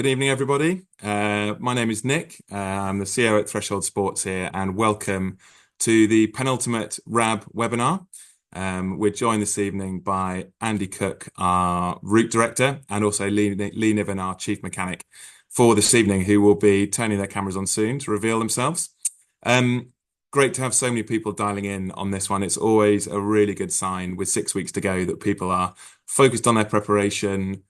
Good evening, everybody. My name is Nick. I'm the CEO at Threshold Sports here, and welcome to the penultimate RAB webinar. We're joined this evening by Andy Cook, our Route Director, and also Lee Niven, our Chief Mechanic, for this evening, who will be turning their cameras on soon to reveal themselves. Great to have so many people dialing in on this one. It's always a really good sign with 6 weeks to go that people are focused on their preparation,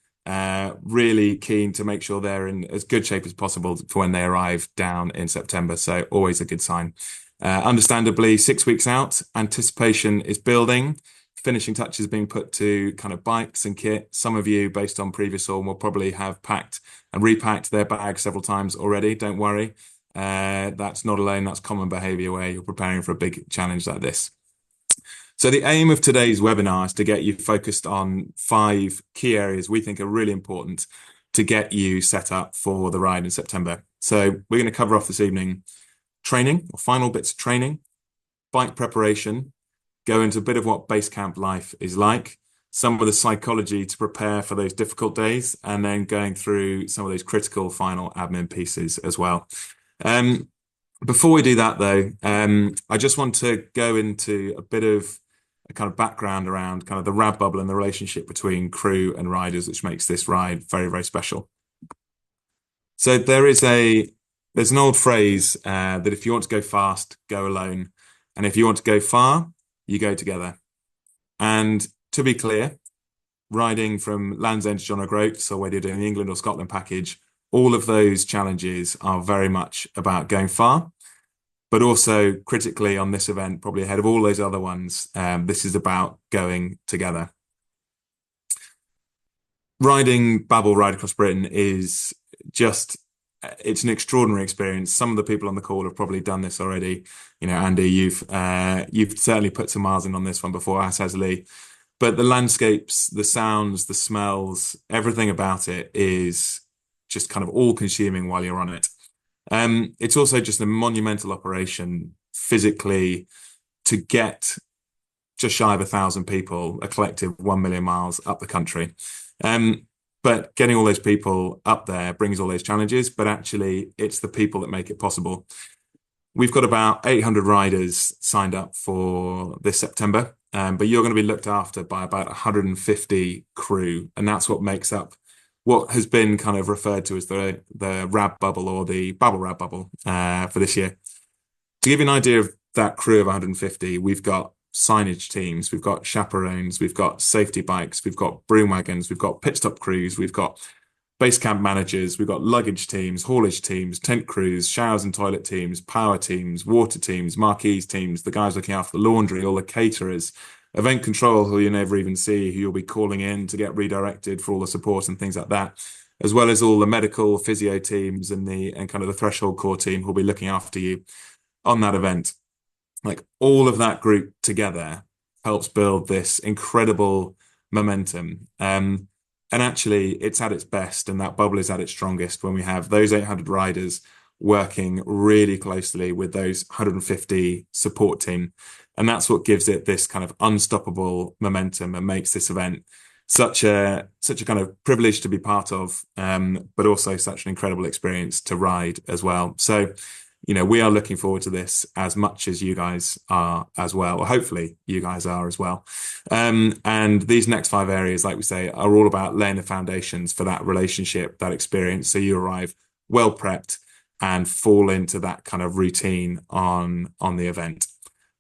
really keen to make sure they're in as good shape as possible for when they arrive down in September. So always a good sign. Understandably, 6 weeks out, anticipation is building. Finishing touches being put to kind of bikes and kit. Some of you, based on previous Orm, will probably have packed and repacked their bag several times already. Don't worry. That's not alone. That's common behavior where you're preparing for a big challenge like this. So the aim of today's webinar is to get you focused on 5 key areas we think are really important to get you set up for the ride in September. So we're going to cover off this evening training, or final bits of training, bike preparation, go into a bit of what base camp life is like, some of the psychology to prepare for those difficult days, and then going through some of those critical final admin pieces as well. Before we do that, though, I just want to go into a bit of a kind of background around kind of the RAB bubble and the relationship between crew and riders, which makes this ride very, very special. So there's an old phrase that if you want to go fast, go alone, and if you want to go far, you go together. And to be clear, riding from Land's End to John O'Groats, or whether you're doing the England or Scotland package, all of those challenges are very much about going far, but also critically on this event, probably ahead of all those other ones, this is about going together. Riding Babble Ride Across Britain is just, it's an extraordinary experience. Some of the people on the call have probably done this already. You know, Andy, you've certainly put some miles in on this one before, as has Lee. But the landscapes, the sounds, the smells, everything about it is just kind of all-consuming while you're on it. It's also just a monumental operation physically to get just shy of 1,000 people, a collective 1 million miles up the country. But getting all those people up there brings all those challenges, but actually it's the people that make it possible. We've got about 800 riders signed up for this September, but you're going to be looked after by about 150 crew, and that's what makes up what has been kind of referred to as the RAB bubble, or the Babble Ride bubble, for this year. To give you an idea of that crew of 150, we've got signage teams, we've got chaperones, we've got safety bikes, we've got broom wagons, we've got pit stop crews, we've got base camp managers, we've got luggage teams, haulage teams, tent crews, showers and toilet teams, power teams, water teams, marquees teams, the guys looking after the laundry, all the caterers, event control, who you never even see, who you'll be calling in to get redirected for all the support and things like that, as well as all the medical physio teams and kind of the Threshold core team who'll be looking after you on that event. Like, all of that group together helps build this incredible momentum. And actually, it's at its best, and that bubble is at its strongest when we have those 800 riders working really closely with those 150 support team. And that's what gives it this kind of unstoppable momentum and makes this event such a kind of privilege to be part of, but also such an incredible experience to ride as well. So, you know, we are looking forward to this as much as you guys are as well, or hopefully you guys are as well. And these next 5 areas, like we say, are all about laying the foundations for that relationship, that experience, so you arrive well prepped and fall into that kind of routine on the event.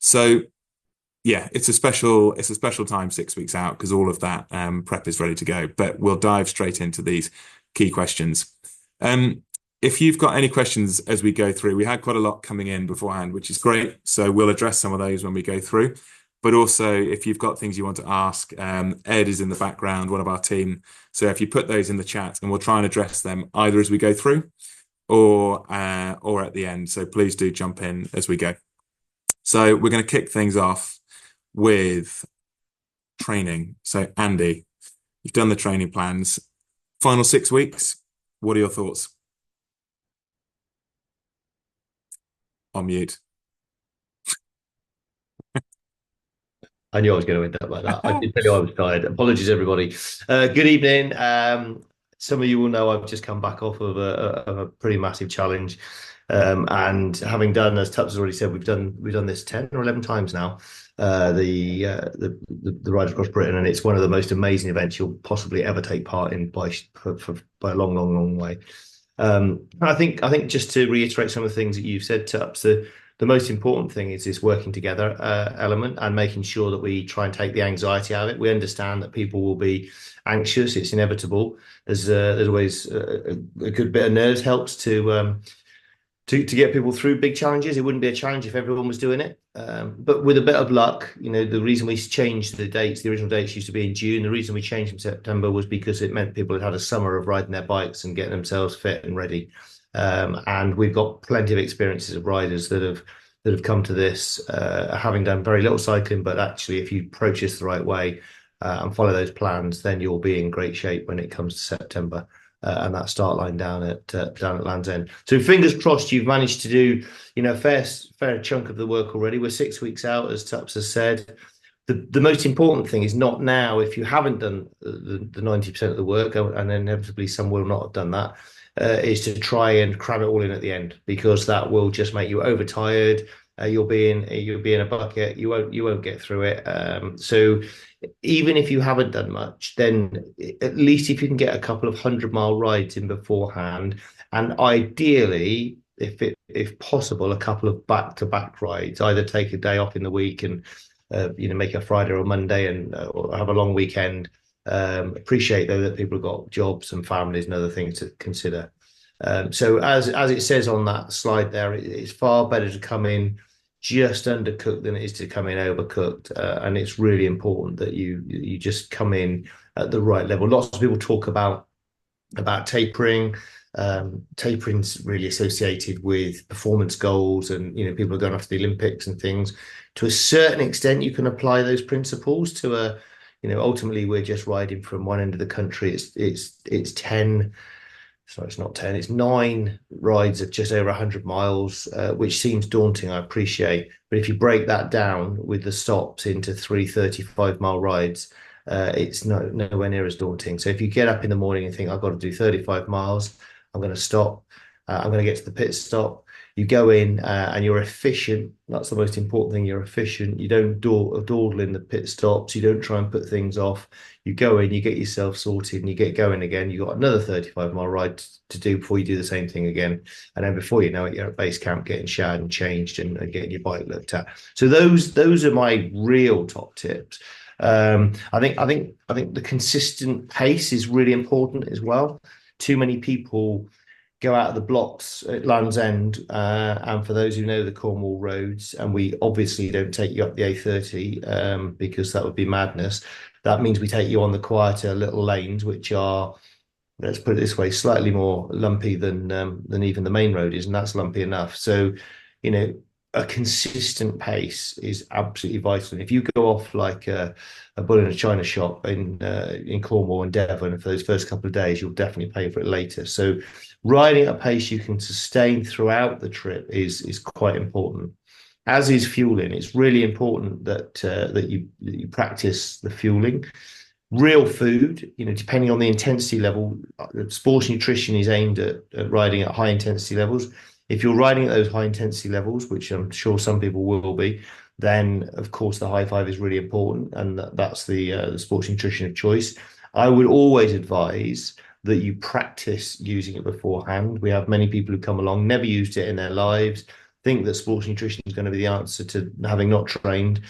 So yeah, it's a special time 6 weeks out, because all of that prep is ready to go. But we'll dive straight into these key questions. If you've got any questions as we go through, we had quite a lot coming in beforehand, which is great. So we'll address some of those when we go through. But also, if you've got things you want to ask, Ed is in the background, one of our team. So if you put those in the chat, and we'll try and address them either as we go through or at the end. So please do jump in as we go. So we're going to kick things off with training. So Andy, you've done the training plans. Final 6 weeks, what are your thoughts? On mute. I knew I was going to end up like that. I did tell you I was tired. Apologies, everybody. Good evening. some of you will know I've just come back off of a pretty massive challenge. And having done, as Tubbs has already said, we've done this 10 or 11 times now, the ride across Britain, and it's one of the most amazing events you'll possibly ever take part in by a long, long, long way. I think just to reiterate some of the things that you've said, Tubbs, the most important thing is this working together element and making sure that we try and take the anxiety out of it. We understand that people will be anxious; it's inevitable. There's always a good bit of nerves helps to get people through big challenges. It wouldn't be a challenge if everyone was doing it. But with a bit of luck, the reason we changed the dates, the original dates used to be in June. The reason we changed in September was because it meant people had had a summer of riding their bikes and getting themselves fit and ready. And we've got plenty of experiences of riders that have come to this, having done very little cycling, but actually, if you approach this the right way and follow those plans, then you'll be in great shape when it comes to September and that start line down at Land's End. So fingers crossed, you've managed to do a fair chunk of the work already. We're 6 weeks out, as Tups has said. The most important thing is not now. If you haven't done the 90% of the work, and inevitably some will not have done that, is to try and cram it all in at the end, because that will just make you overtired. You'll be in a bucket. You won't get through it. So even if you haven't done much, then at least if you can get a couple of 100-mile rides in beforehand, and ideally, if possible, a couple of back-to-back rides, either take a day off in the week and make a Friday or Monday and or have a long weekend. Appreciate though that people have got jobs and families and other things to consider. So as it says on that slide there, it's far better to come in just undercooked than it is to come in overcooked, and it's really important that you just come in at the right level. Lots of people talk about tapering. Tapering's really associated with performance goals, and people are going after the Olympics and things. To a certain extent, you can apply those principles to ultimately we're just riding from one end of the country. It's 10. Sorry, it's not 10, it's 9 rides of just over 100 miles, which seems daunting, I appreciate. But if you break that down with the stops into 3 35-mile rides, it's nowhere near as daunting. So if you get up in the morning and think, I've got to do 35 miles, I'm going to stop, I'm going to get to the pit stop. You go in and you're efficient. That's the most important thing. You're efficient. You don't dawdle in the pit stops. You don't try and put things off. You go in, you get yourself sorted, and you get going again. You've got another 35-mile ride to do before you do the same thing again. And then before you know it, you're at base camp getting showered and changed and getting your bike looked at. So those are my real top tips. I think the consistent pace is really important as well. Too many people go out of the blocks at Land's End, and for those who know the Cornwall roads, and we obviously don't take you up the A30 because that would be madness. That means we take you on the quieter little lanes, which are, let's put it this way, slightly more lumpy than even the main road is, and that's lumpy enough. So, a consistent pace is absolutely vital. And if you go off like a bull in a china shop in Cornwall and Devon for those first couple of days, you'll definitely pay for it later. So riding at a pace you can sustain throughout the trip is quite important. As is fueling. It's really important that you practice the fueling. Real food, depending on the intensity level, sports nutrition is aimed at riding at high intensity levels. If you're riding at those high intensity levels, which I'm sure some people will be, then of course the high five is really important, and that's the sports nutrition of choice. I would always advise that you practice using it beforehand. We have many people who come along, never used it in their lives, think that sports nutrition is going to be the answer to having not trained.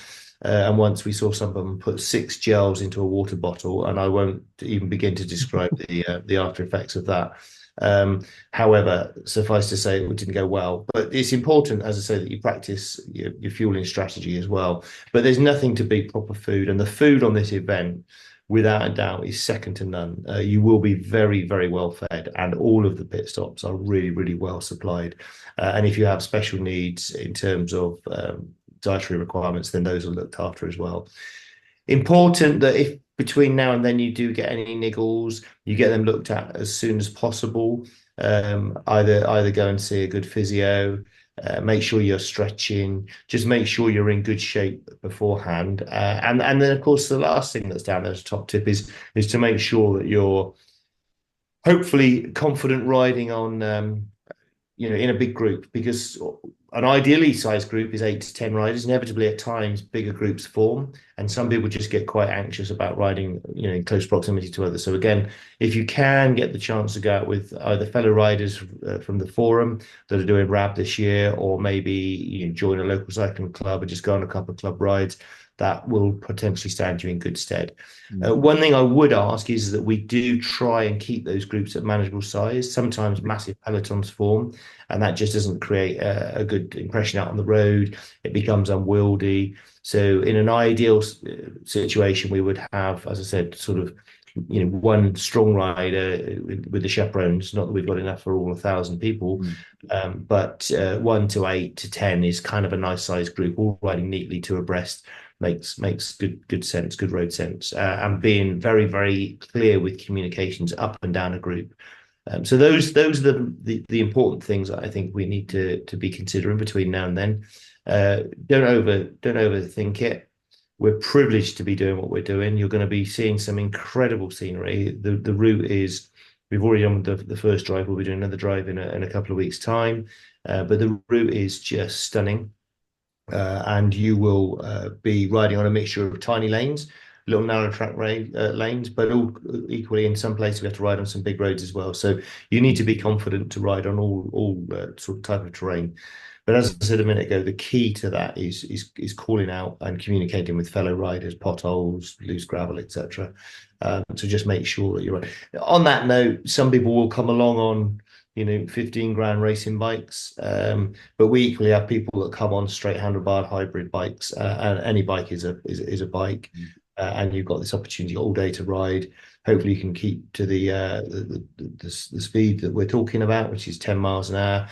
And once we saw some of them put 6 gels into a water bottle, and I won't even begin to describe the after effects of that. However, suffice to say, it didn't go well. But it's important, as I say, that you practice your fueling strategy as well. But there's nothing to beat proper food, and the food on this event, without a doubt, is second to none. You will be very, very well fed, and all of the pit stops are really, really well supplied. And if you have special needs in terms of dietary requirements, then those are looked after as well. Important that if between now and then you do get any niggles, you get them looked at as soon as possible. Either go and see a good physio, make sure you're stretching, just make sure you're in good shape beforehand. And then of course the last thing that's down there as a top tip is to make sure that hopefully confident riding on in a big group, because an ideally sized group is 8 to 10 riders. Inevitably, at times, bigger groups form, and some people just get quite anxious about riding, in close proximity to others. So again, if you can get the chance to go out with either fellow riders from the forum that are doing RAB this year, or maybe join a local cycling club and just go on a couple of club rides, that will potentially stand you in good stead. Mm. One thing I would ask is that we do try and keep those groups at manageable size. Sometimes massive pelotons form, and that just doesn't create a good impression out on the road. It becomes unwieldy. So in an ideal situation, we would have, as I said, sort of one strong rider with the chaperones. Not that we've got enough for all 1,000 people, Mm. but 1 to 8 to 10 is kind of a nice sized group, all riding neatly to abreast. Makes good sense, good road sense, and being very, very clear with communications up and down a group. So those are the important things that I think we need to be considering between now and then. Don't overthink it. We're privileged to be doing what we're doing. You're going to be seeing some incredible scenery. The route is, we've already done the first drive. We'll be doing another drive in a couple of weeks' time. But the route is just stunning. And you will be riding on a mixture of tiny lanes, little narrow track lanes, but all equally in some places we have to ride on some big roads as well. So you need to be confident to ride on all sort of type of terrain. But as I said a minute ago, the key to that is calling out and communicating with fellow riders, potholes, loose gravel, etc. To just make sure that you're right. On that note, some people will come along on 15 grand racing bikes. But we equally have people that come on straight handlebar hybrid bikes, and any bike is a bike. And you've got this opportunity all day to ride. Hopefully, you can keep to the speed that we're talking about, which is 10 miles an hour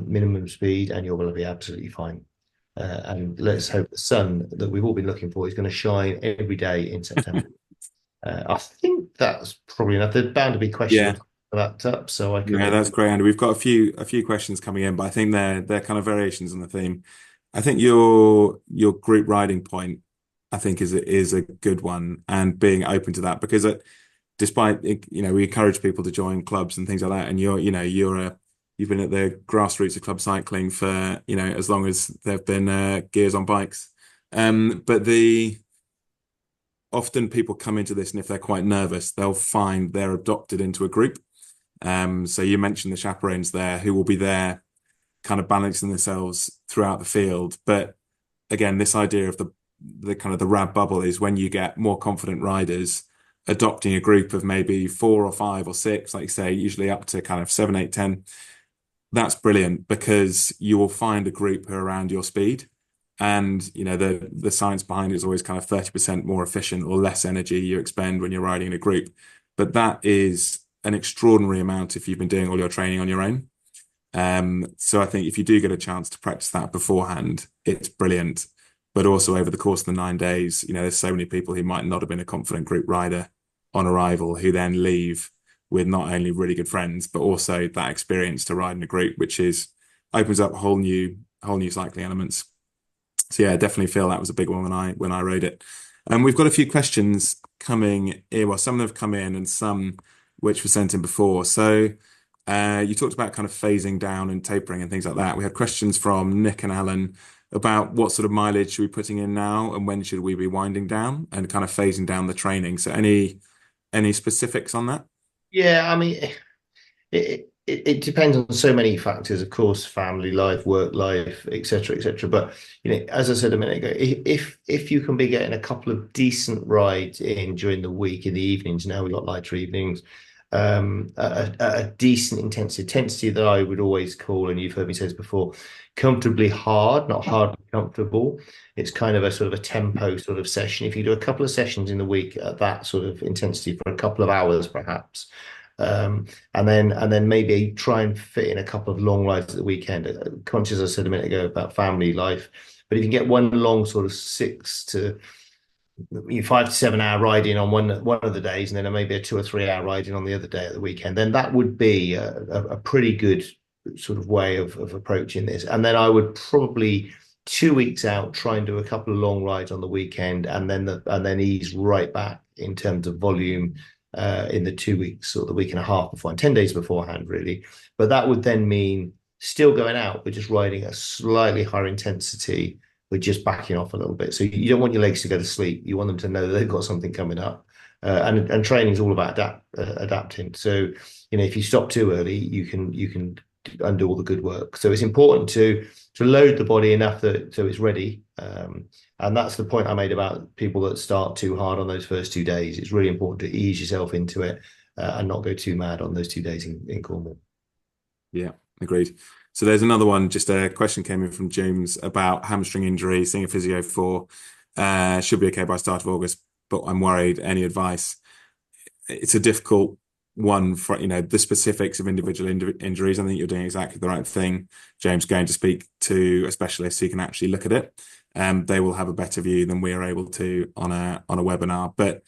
minimum speed, and you're going to be absolutely fine. And let's hope the sun that we've all been looking for is going to shine every day in September. I think that's probably enough. There's bound to be questions Yeah. on that up, so I Yeah, can. that's great, Andy. We've got a few questions coming in, but I think they're kind of variations on the theme. I think your group riding point, I think, is a good one, and being open to that, because despite we encourage people to join clubs and things like that, and you've been at the grassroots of club cycling for as long as there've been gears on bikes. But the often people come into this, and if they're quite nervous, they'll find they're adopted into a group. So you mentioned the chaperones there, who will be there kind of balancing themselves throughout the field. But again, this idea of the kind of the RAB bubble is when you get more confident riders adopting a group of maybe 4 or 5 or 6, like you say, usually up to kind of 7, 8, 10. That's brilliant, because you will find a group who are around your speed. And the science behind it is always kind of 30% more efficient or less energy you expend when you're riding in a group. But that is an extraordinary amount if you've been doing all your training on your own. So I think if you do get a chance to practice that beforehand, it's brilliant. But also over the course of the 9 days, there's so many people who might not have been a confident group rider on arrival, who then leave with not only really good friends, but also that experience to ride in a group, which opens up whole new cycling elements. So yeah, I definitely feel that was a big one when I rode it. And we've got a few questions coming in. Well, some have come in and some which were sent in before. So you talked about kind of phasing down and tapering and things like that. We had questions from Nick and Alan about what sort of mileage should we be putting in now, and when should we be winding down and kind of phasing down the training. So any specifics on that? Yeah, I mean, it depends on so many factors, of course, family life, work life, etc., etc. But as I said a minute ago, if you can be getting a couple of decent rides in during the week in the evenings, now we've got lighter evenings, a decent intensity that I would always call, and you've heard me say this before, comfortably hard, not hardly comfortable. It's kind of a sort of a tempo sort of session. If you do a couple of sessions in the week at that sort of intensity for a couple of hours, perhaps, and then maybe try and fit in a couple of long rides at the weekend. Conscious, I said a minute ago about family life, but if you get one long sort of 5 to 7 hour riding on one of the days, and then maybe a 2 or 3 hour riding on the other day at the weekend, then that would be a pretty good sort of way of approaching this. And then I would probably 2 weeks out try and do a couple of long rides on the weekend, and then ease right back in terms of volume in the 2 weeks or the week and a half before, and 10 days beforehand, really. But that would then mean still going out, but just riding a slightly higher intensity, with just backing off a little bit. So you don't want your legs to go to sleep. You want them to know that they've got something coming up. And training is all about adapting. So, if you stop too early, you can undo all the good work. So it's important to load the body enough so it's ready. And that's the point I made about people that start too hard on those first 2 days. It's really important to ease yourself into it, and not go too mad on those 2 days in Cornwall. Yeah, agreed. So there's another one, just a question came in from James about hamstring injury, seeing a physio for, should be okay by start of August, but I'm worried. Any advice? It's a difficult one for, the specifics of individual injuries. I think you're doing exactly the right thing. James going to speak to a specialist who can actually look at it. They will have a better view than we are able to on a webinar. But,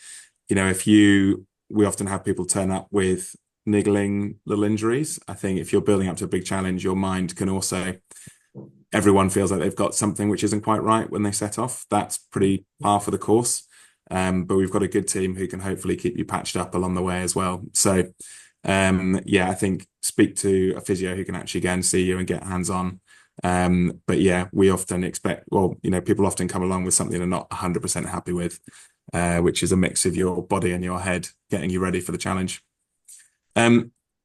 we often have people turn up with niggling little injuries. I think if you're building up to a big challenge, your mind can also, everyone feels like they've got something which isn't quite right when they set off. That's pretty par for the course. But we've got a good team who can hopefully keep you patched up along the way as well. So, I think speak to a physio who can actually go and see you and get hands on. But yeah, we often expect, people often come along with something they're not 100% happy with, which is a mix of your body and your head getting you ready for the challenge.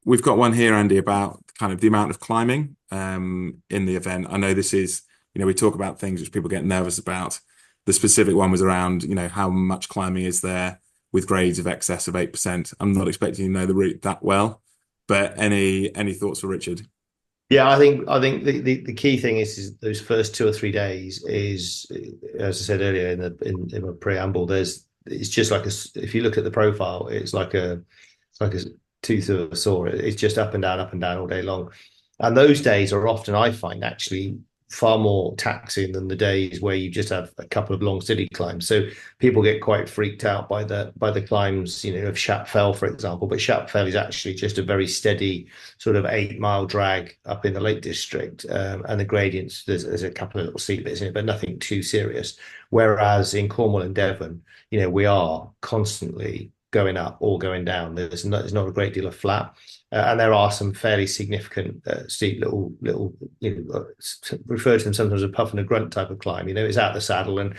We've got one here, Andy, about kind of the amount of climbing in the event. I know this is, we talk about things which people get nervous about. The specific one was around, how much climbing is there with grades of excess of 8%. I'm not expecting you to know the route that well, but any thoughts for Richard? Yeah, I think the key thing is those first 2 or 3 days is, as I said earlier in the preamble, it's just like if you look at the profile, it's like a tooth of a saw. It's just up and down all day long. And those days are often, I find, actually far more taxing than the days where you just have a couple of long city climbs. So people get quite freaked out by the climbs, of Shap Fell, for example. But Shap Fell is actually just a very steady sort of 8 mile drag up in the Lake District, and the gradients, there's a couple of little steep bits in it, but nothing too serious. Whereas in Cornwall and Devon, we are constantly going up or going down. There's not a great deal of flat. And there are some fairly significant steep little, refer to them sometimes as a puff and a grunt type of climb. It's out the saddle and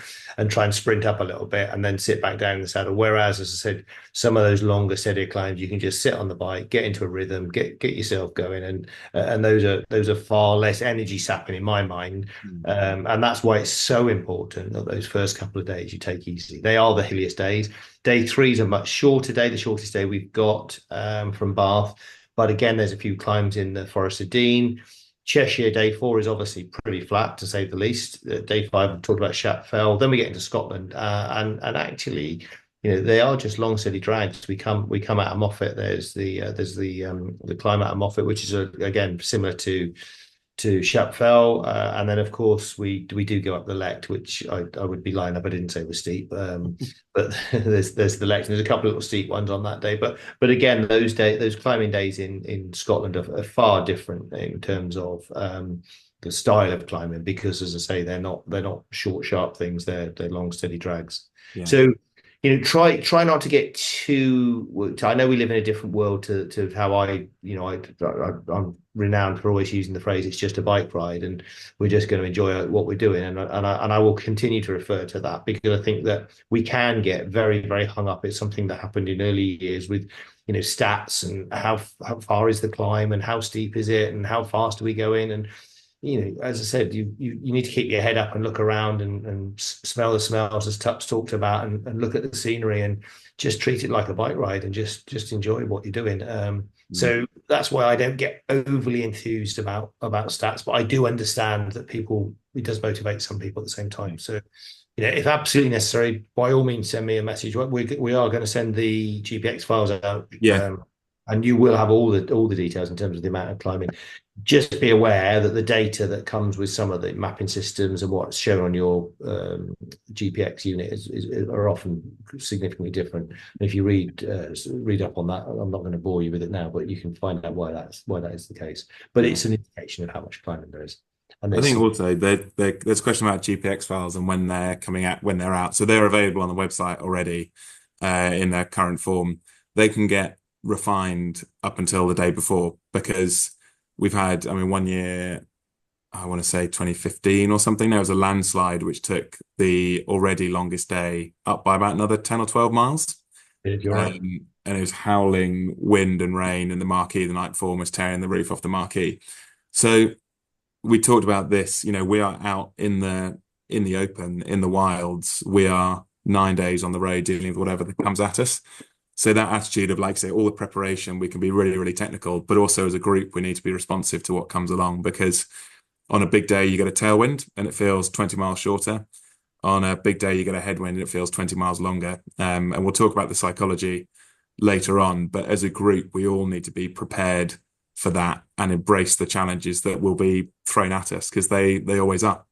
try and sprint up a little bit and then sit back down in the saddle. Whereas, as I said, some of those longer, steadier climbs, you can just sit on the bike, get into a rhythm, get yourself going, and those are far less energy sapping in my mind. And that's why it's so important that those first couple of days you take easy. They are the hilliest days. Day 3 is a much shorter day, the shortest day we've got from Bath. But again, there's a few climbs in the Forest of Dean. Cheshire, day 4 is obviously pretty flat, to say the least. Day 5, we talked about Shap Fell. Then we get into Scotland, and actually, they are just long, steady drags. We come out of Moffat. There's the climb out of Moffat, which is again similar to Shap Fell, and then of course we do go up the Lect, which I would be lying up. I didn't say was steep, but there's the Lect. And there's a couple of little steep ones on that day, but again, those climbing days in Scotland are far different in terms of the style of climbing, because, as I say, they're not short, sharp things. They're long, steady drags. Yeah. So try not to get too. I know we live in a different world to how I'm renowned for always using the phrase "it's just a bike ride," and we're just going to enjoy what we're doing. And I will continue to refer to that, because I think that we can get very, very hung up. It's something that happened in early years with stats and how far is the climb and how steep is it and how fast are we going. And as I said, you need to keep your head up and look around and smell the smells, as Tups talked about, and look at the scenery and just treat it like a bike ride and just enjoy what you're doing. So that's why I don't get overly enthused about stats, but I do understand that it does motivate some people at the same time. So, if absolutely necessary, by all means, send me a message. We are going to send the GPX files out. Yeah. And you will have all the details in terms of the amount of climbing. Just be aware that the data that comes with some of the mapping systems and what's shown on your GPX unit are often significantly different. And if you read up on that, I'm not going to bore you with it now, but you can find out why that is the case. But it's an indication of how much climbing there is. I think also there's a question about GPX files and when they're coming out, when they're out. So they're available on the website already in their current form. they can get refined up until the day before because we've had, I mean, one year, I want to say 2015 or something, there was a landslide which took the already longest day up by about another 10 or 12 miles. You're right. And it was howling wind and rain, and the marquee the night before almost tearing the roof off the marquee. So we talked about this, we are out in the open, in the wilds. We are 9 days on the road dealing with whatever that comes at us. So that attitude of, like, say, all the preparation, we can be really, really technical, but also as a group, we need to be responsive to what comes along because on a big day, you get a tailwind and it feels 20 miles shorter. On a big day, you get a headwind and it feels 20 miles longer. And we'll talk about the psychology later on, but as a group, we all need to be prepared for that and embrace the challenges that will be thrown at us because they always are.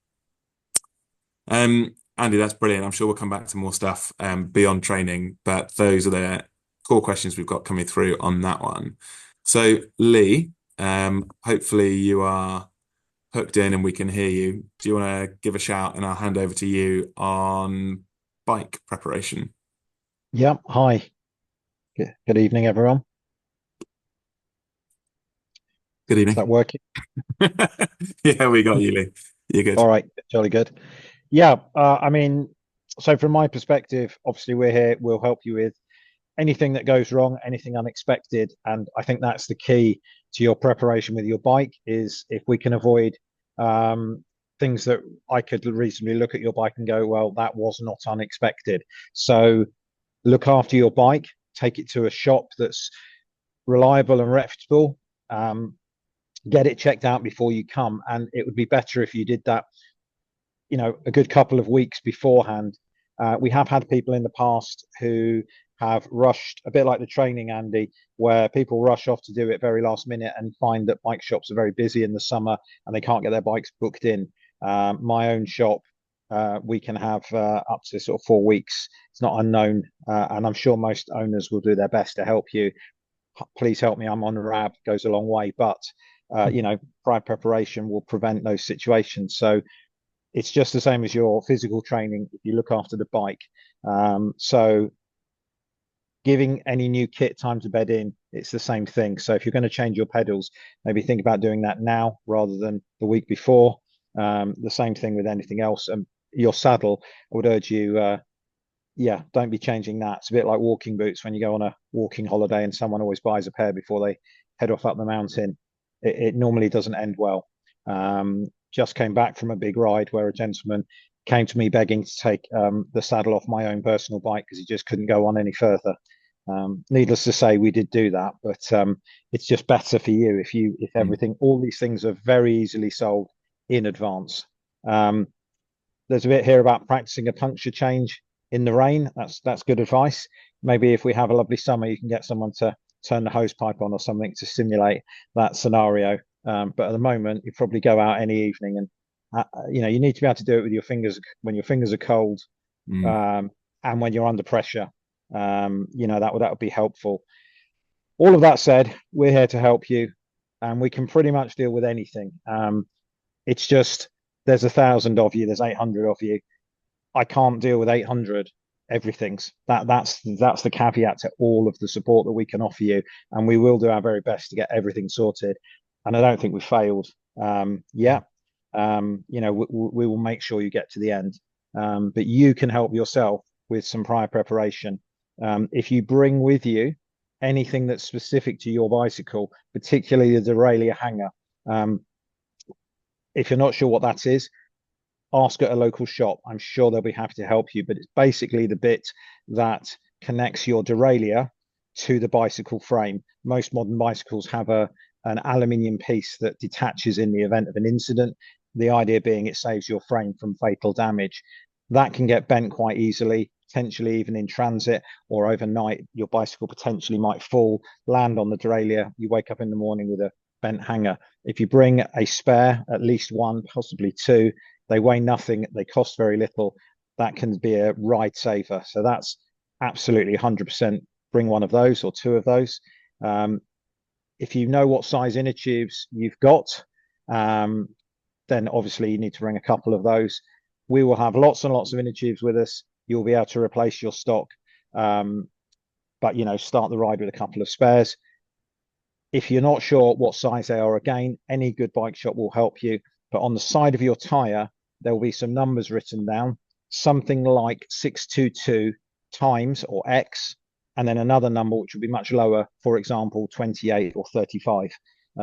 Andy, that's brilliant. I'm sure we'll come back to more stuff beyond training, but those are the core questions we've got coming through on that one. So, Lee, hopefully you are hooked in and we can hear you. Do you want to give a shout and I'll hand over to you on bike preparation? Yeah, hi. Good evening, everyone. Good Is evening. that working? Yeah, we got you, Lee. You're good. All right, jolly good. Yeah, I mean, so from my perspective, obviously we're here, we'll help you with anything that goes wrong, anything unexpected. And I think that's the key to your preparation with your bike is if we can avoid things that I could reasonably look at your bike and go, well, that was not unexpected. So look after your bike, take it to a shop that's reliable and reputable. Get it checked out before you come, and it would be better if you did that, a good couple of weeks beforehand. We have had people in the past who have rushed, a bit like the training, Andy, where people rush off to do it very last minute and find that bike shops are very busy in the summer and they can't get their bikes booked in. My own shop, we can have up to sort of 4 weeks. It's not unknown, and I'm sure most owners will do their best to help you. Please help me, I'm on a RAB, goes a long way, but prior preparation will prevent those situations. So it's just the same as your physical training if you look after the bike. So giving any new kit time to bed in, it's the same thing. So if you're going to change your pedals, maybe think about doing that now rather than the week before. The same thing with anything else. And your saddle, I would urge you, don't be changing that. It's a bit like walking boots when you go on a walking holiday and someone always buys a pair before they head off up the mountain. It normally doesn't end well. Just came back from a big ride where a gentleman came to me begging to take the saddle off my own personal bike because he just couldn't go on any further. Needless to say, we did do that, but it's just better for you if everything, all these things are very easily solved in advance. There's a bit here about practicing a puncture change in the rain. That's good advice. Maybe if we have a lovely summer, you can get someone to turn the hose pipe on or something to simulate that scenario. But at the moment, you probably go out any evening, and you need to be able to do it with your fingers when your fingers are cold, and when you're under pressure. That would be helpful. All of that said, we're here to help you, and we can pretty much deal with anything. It's just there's 1,000 of you, there's 800 of you. I can't deal with 800 everything's. That's the caveat to all of the support that we can offer you, and we will do our very best to get everything sorted. And I don't think we've failed. We will make sure you get to the end. But you can help yourself with some prior preparation. If you bring with you anything that's specific to your bicycle, particularly the derailleur hanger, if you're not sure what that is, ask at a local shop. I'm sure they'll be happy to help you, but it's basically the bit that connects your derailleur to the bicycle frame. Most modern bicycles have an aluminium piece that detaches in the event of an incident. The idea being it saves your frame from fatal damage. That can get bent quite easily, potentially even in transit or overnight. Your bicycle potentially might fall, land on the derailleur. You wake up in the morning with a bent hanger. If you bring a spare, at least one, possibly two, they weigh nothing, they cost very little. That can be a ride saver. So that's absolutely 100%. Bring one of those or two of those. If you know what size inner tubes you've got, then obviously you need to bring a couple of those. We will have lots and lots of inner tubes with us. You'll be able to replace your stock but start the ride with a couple of spares. If you're not sure what size they are, again, any good bike shop will help you. But on the side of your tire, there will be some numbers written down, something like 622 times or X, and then another number which will be much lower, for example, 28 or 35.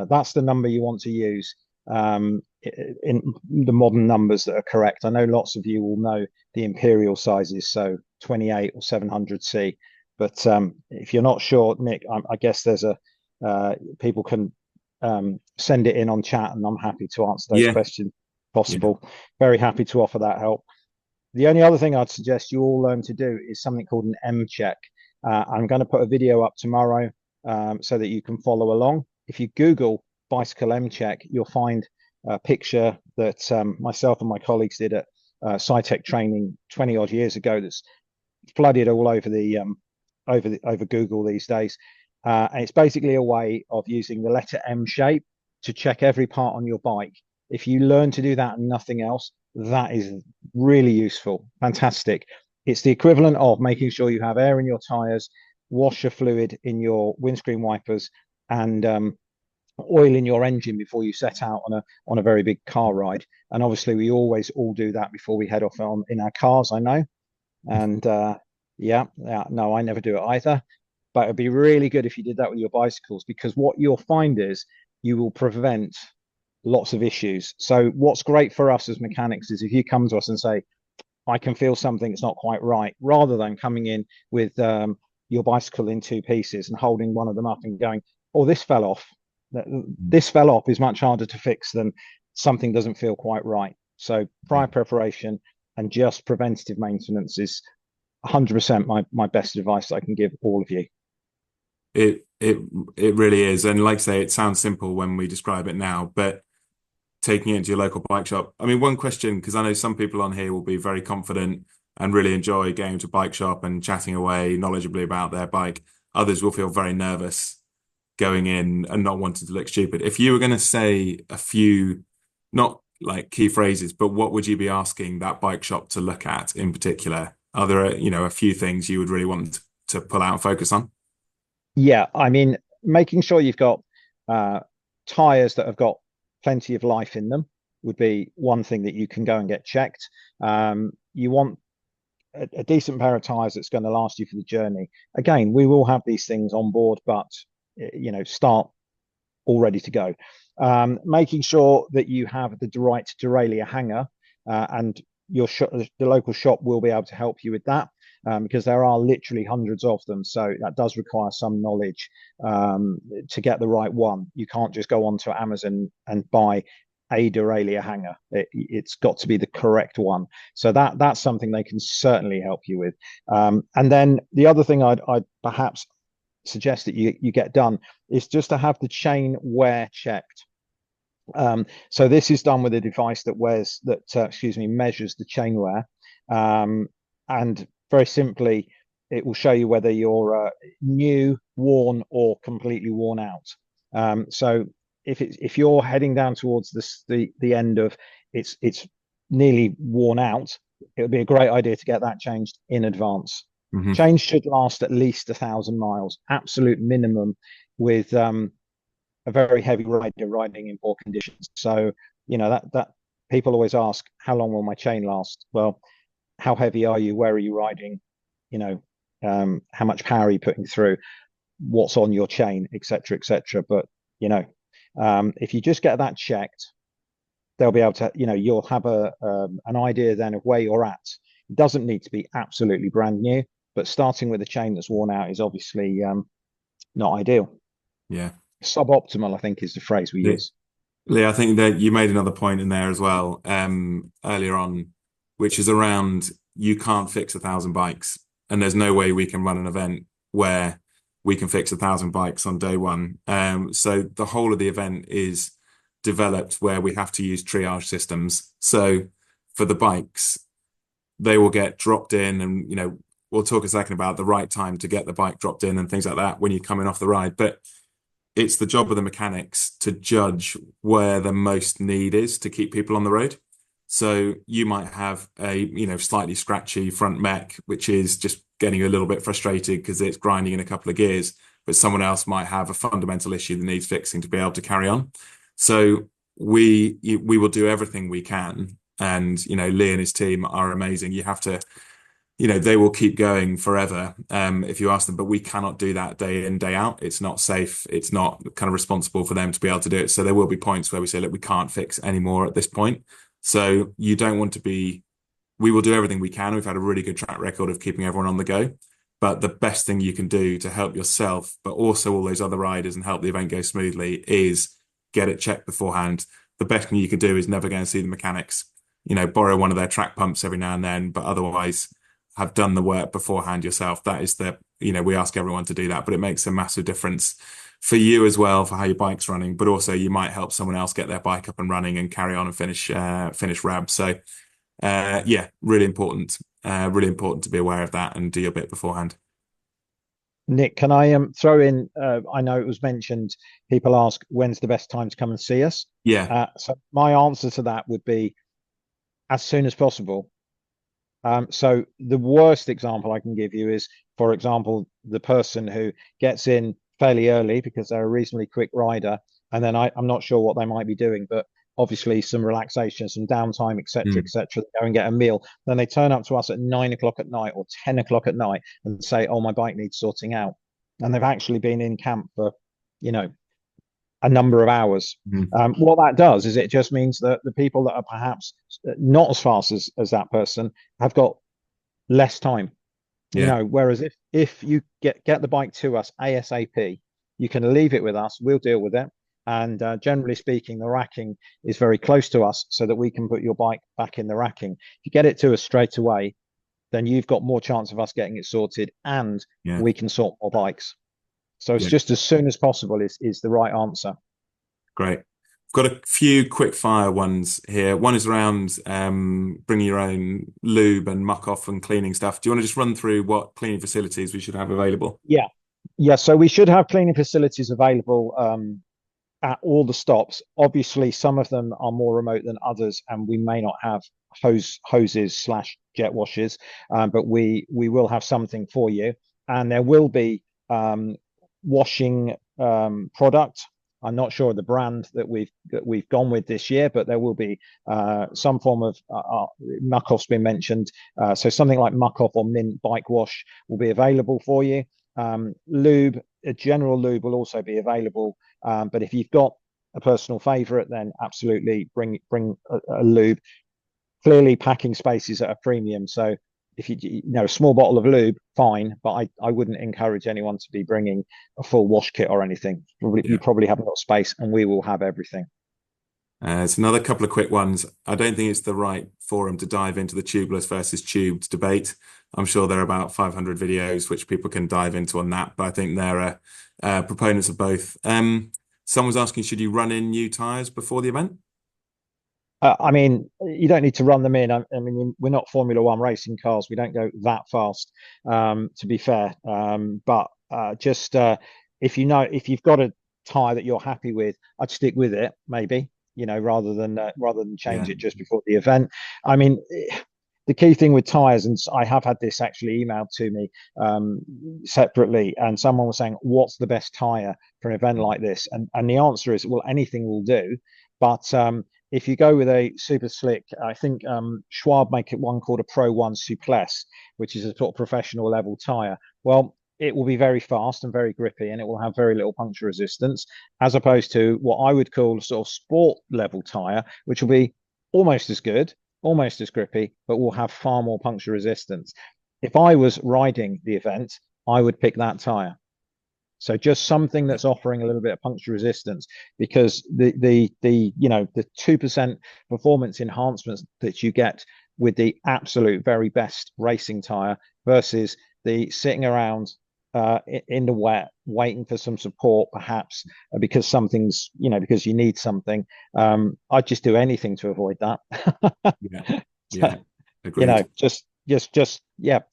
That's the number you want to use in the modern numbers that are correct. I know lots of you will know the imperial sizes, so 28 or 700C. But if you're not sure, Nick, I guess there's people can send it in on chat, and I'm happy to answer those questions possible. Very happy to offer that help. The only other thing I'd suggest you all learn to do is something called an M check. I'm going to put a video up tomorrow so that you can follow along. If you Google bicycle M check, you'll find a picture that myself and my colleagues did at SciTech training 20 odd years ago. That's flooded all over the over Google these days. And it's basically a way of using the letter M shape to check every part on your bike. If you learn to do that and nothing else, that is really useful. Fantastic. It's the equivalent of making sure you have air in your tires, washer fluid in your windscreen wipers, and oil in your engine before you set out on a very big car ride. And obviously, we always all do that before we head off in our cars, I know. And no, I never do it either. But it'd be really good if you did that with your bicycles, because what you'll find is you will prevent lots of issues. So what's great for us as mechanics is if you come to us and say, I can feel something that's not quite right, rather than coming in with your bicycle in two pieces and holding one of them up and going, oh, this fell off. This fell off is much harder to fix than something doesn't feel quite right. So prior preparation and just preventative maintenance is 100% my best advice that I can give all of you. It really is. And like I say, it sounds simple when we describe it now, but taking it to your local bike shop. I mean, one question, because I know some people on here will be very confident and really enjoy going to a bike shop and chatting away knowledgeably about their bike. Others will feel very nervous going in and not wanting to look stupid. If you were going to say a few, not like key phrases, but what would you be asking that bike shop to look at in particular? Are there, a few things you would really want to pull out and focus on? Yeah, I mean, making sure you've got tires that have got plenty of life in them would be one thing that you can go and get checked. You want a decent pair of tires that's going to last you for the journey. Again, we will have these things on board, but start all ready to go. Making sure that you have the right derailleur hanger, and the local shop will be able to help you with that, because there are literally hundreds of them. So that does require some knowledge to get the right one. You can't just go onto Amazon and buy a derailleur hanger. It's got to be the correct one. So that's something they can certainly help you with. And then the other thing I'd perhaps suggest that you get done is just to have the chain wear checked. So this is done with a device that measures the chain wear, and very simply, it will show you whether you're new, worn, or completely worn out. So if you're heading down towards the end of it's nearly worn out, it would be a great idea to get that changed in advance. Mm-hmm. Chains should last at least 1,000 miles, absolute minimum, with a very heavy rider riding in poor conditions. So that people always ask, how long will my chain last? Well, how heavy are you? Where are you riding? How much power are you putting through? What's on your chain, etc., etc. But if you just get that checked, they'll be able to. You'll have an idea then of where you're at. It doesn't need to be absolutely brand new, but starting with a chain that's worn out is obviously not ideal. Yeah, suboptimal, I think, is the phrase we use. Lee, I think that you made another point in there as well earlier on, which is around you can't fix 1,000 bikes, and there's no way we can run an event where we can fix 1,000 bikes on day one. So the whole of the event is developed where we have to use triage systems. So for the bikes, they will get dropped in, and we'll talk a second about the right time to get the bike dropped in and things like that when you're coming off the ride. But it's the job of the mechanics to judge where the most need is to keep people on the road. So you might have a slightly scratchy front mech, which is just getting you a little bit frustrated because it's grinding in a couple of gears, but someone else might have a fundamental issue that needs fixing to be able to carry on. So we will do everything we can. And, Lee and his team are amazing. You have to, they will keep going forever if you ask them, but we cannot do that day in, day out. It's not safe. It's not kind of responsible for them to be able to do it. So there will be points where we say, look, we can't fix anymore at this point. So you don't want to be, we will do everything we can. We've had a really good track record of keeping everyone on the go. But the best thing you can do to help yourself, but also all those other riders and help the event go smoothly, is get it checked beforehand. The best thing you can do is never go and see the mechanics. Borrow one of their track pumps every now and then, but otherwise have done the work beforehand yourself. That is we ask everyone to do that, but it makes a massive difference for you as well, for how your bike's running, but also you might help someone else get their bike up and running and carry on and finish RAB. So really important to be aware of that and do your bit beforehand. Nick, can I throw in, I know it was mentioned, people ask, when's the best time to come and see us? Yeah. So my answer to that would be as soon as possible. So the worst example I can give you is, for example, the person who gets in fairly early because they're a reasonably quick rider, and then I'm not sure what they might be doing, but obviously some relaxation, some downtime, etc., etc. Go and get a meal. Then they turn up to us at 9 o'clock at night or 10 o'clock at night and say, "Oh, my bike needs sorting out," and they've actually been in camp for, a number of hours. What that does is it just means that the people that are perhaps not as fast as that person have got less time. Whereas if you get the bike to us ASAP, you can leave it with us, we'll deal with it. And generally speaking, the racking is very close to us so that we can put your bike back in the racking. If you get it to us straight away, then you've got more chance of us getting it sorted, and we can sort more bikes. So it's just as soon as possible is the right answer. Great. I've got a few quick fire ones here. One is around bringing your own lube and muck off and cleaning stuff. Do you want to just run through what cleaning facilities we should have available? Yeah. So we should have cleaning facilities available at all the stops. Obviously, some of them are more remote than others, and we may not have hoses / jet washers, but we will have something for you, and there will be washing product. I'm not sure of the brand that we've gone with this year, but there will be some form of muck off's been mentioned. So something like muck off or mint bike wash will be available for you. Lube, a general lube will also be available. But if you've got a personal favorite, then absolutely bring a lube. Clearly, packing space is at a premium. So if a small bottle of lube, fine, but I wouldn't encourage anyone to be bringing a full wash kit or anything. You probably haven't got space, and we will have everything. It's another couple of quick ones. I don't think it's the right forum to dive into the tubeless versus tubed debate. I'm sure there are about 500 videos which people can dive into on that, but I think there are proponents of both. Someone's asking, should you run in new tires before the event? I mean, you don't need to run them in. I mean, we're not Formula One racing cars. We don't go that fast, to be fair. But just if you've got a tire that you're happy with, I'd stick with it, maybe. Rather than change it just before the event. I mean, the key thing with tires, and I have had this actually emailed to me separately, and someone was saying, "What's the best tire for an event like this?" And the answer is, well, anything will do, but if you go with a super slick, I think Schwab make it one called a Pro One Souplesse, which is a sort of professional level tire. Well, it will be very fast and very grippy, and it will have very little puncture resistance, as opposed to what I would call a sort of sport level tire, which will be almost as good, almost as grippy, but will have far more puncture resistance. If I was riding the event, I would pick that tire. So just something that's offering a little bit of puncture resistance, because the 2% performance enhancements that you get with the absolute very best racing tire versus the sitting around in the wet waiting for some support, perhaps because something's because you need something. I'd just do anything to avoid that. Agreed. Just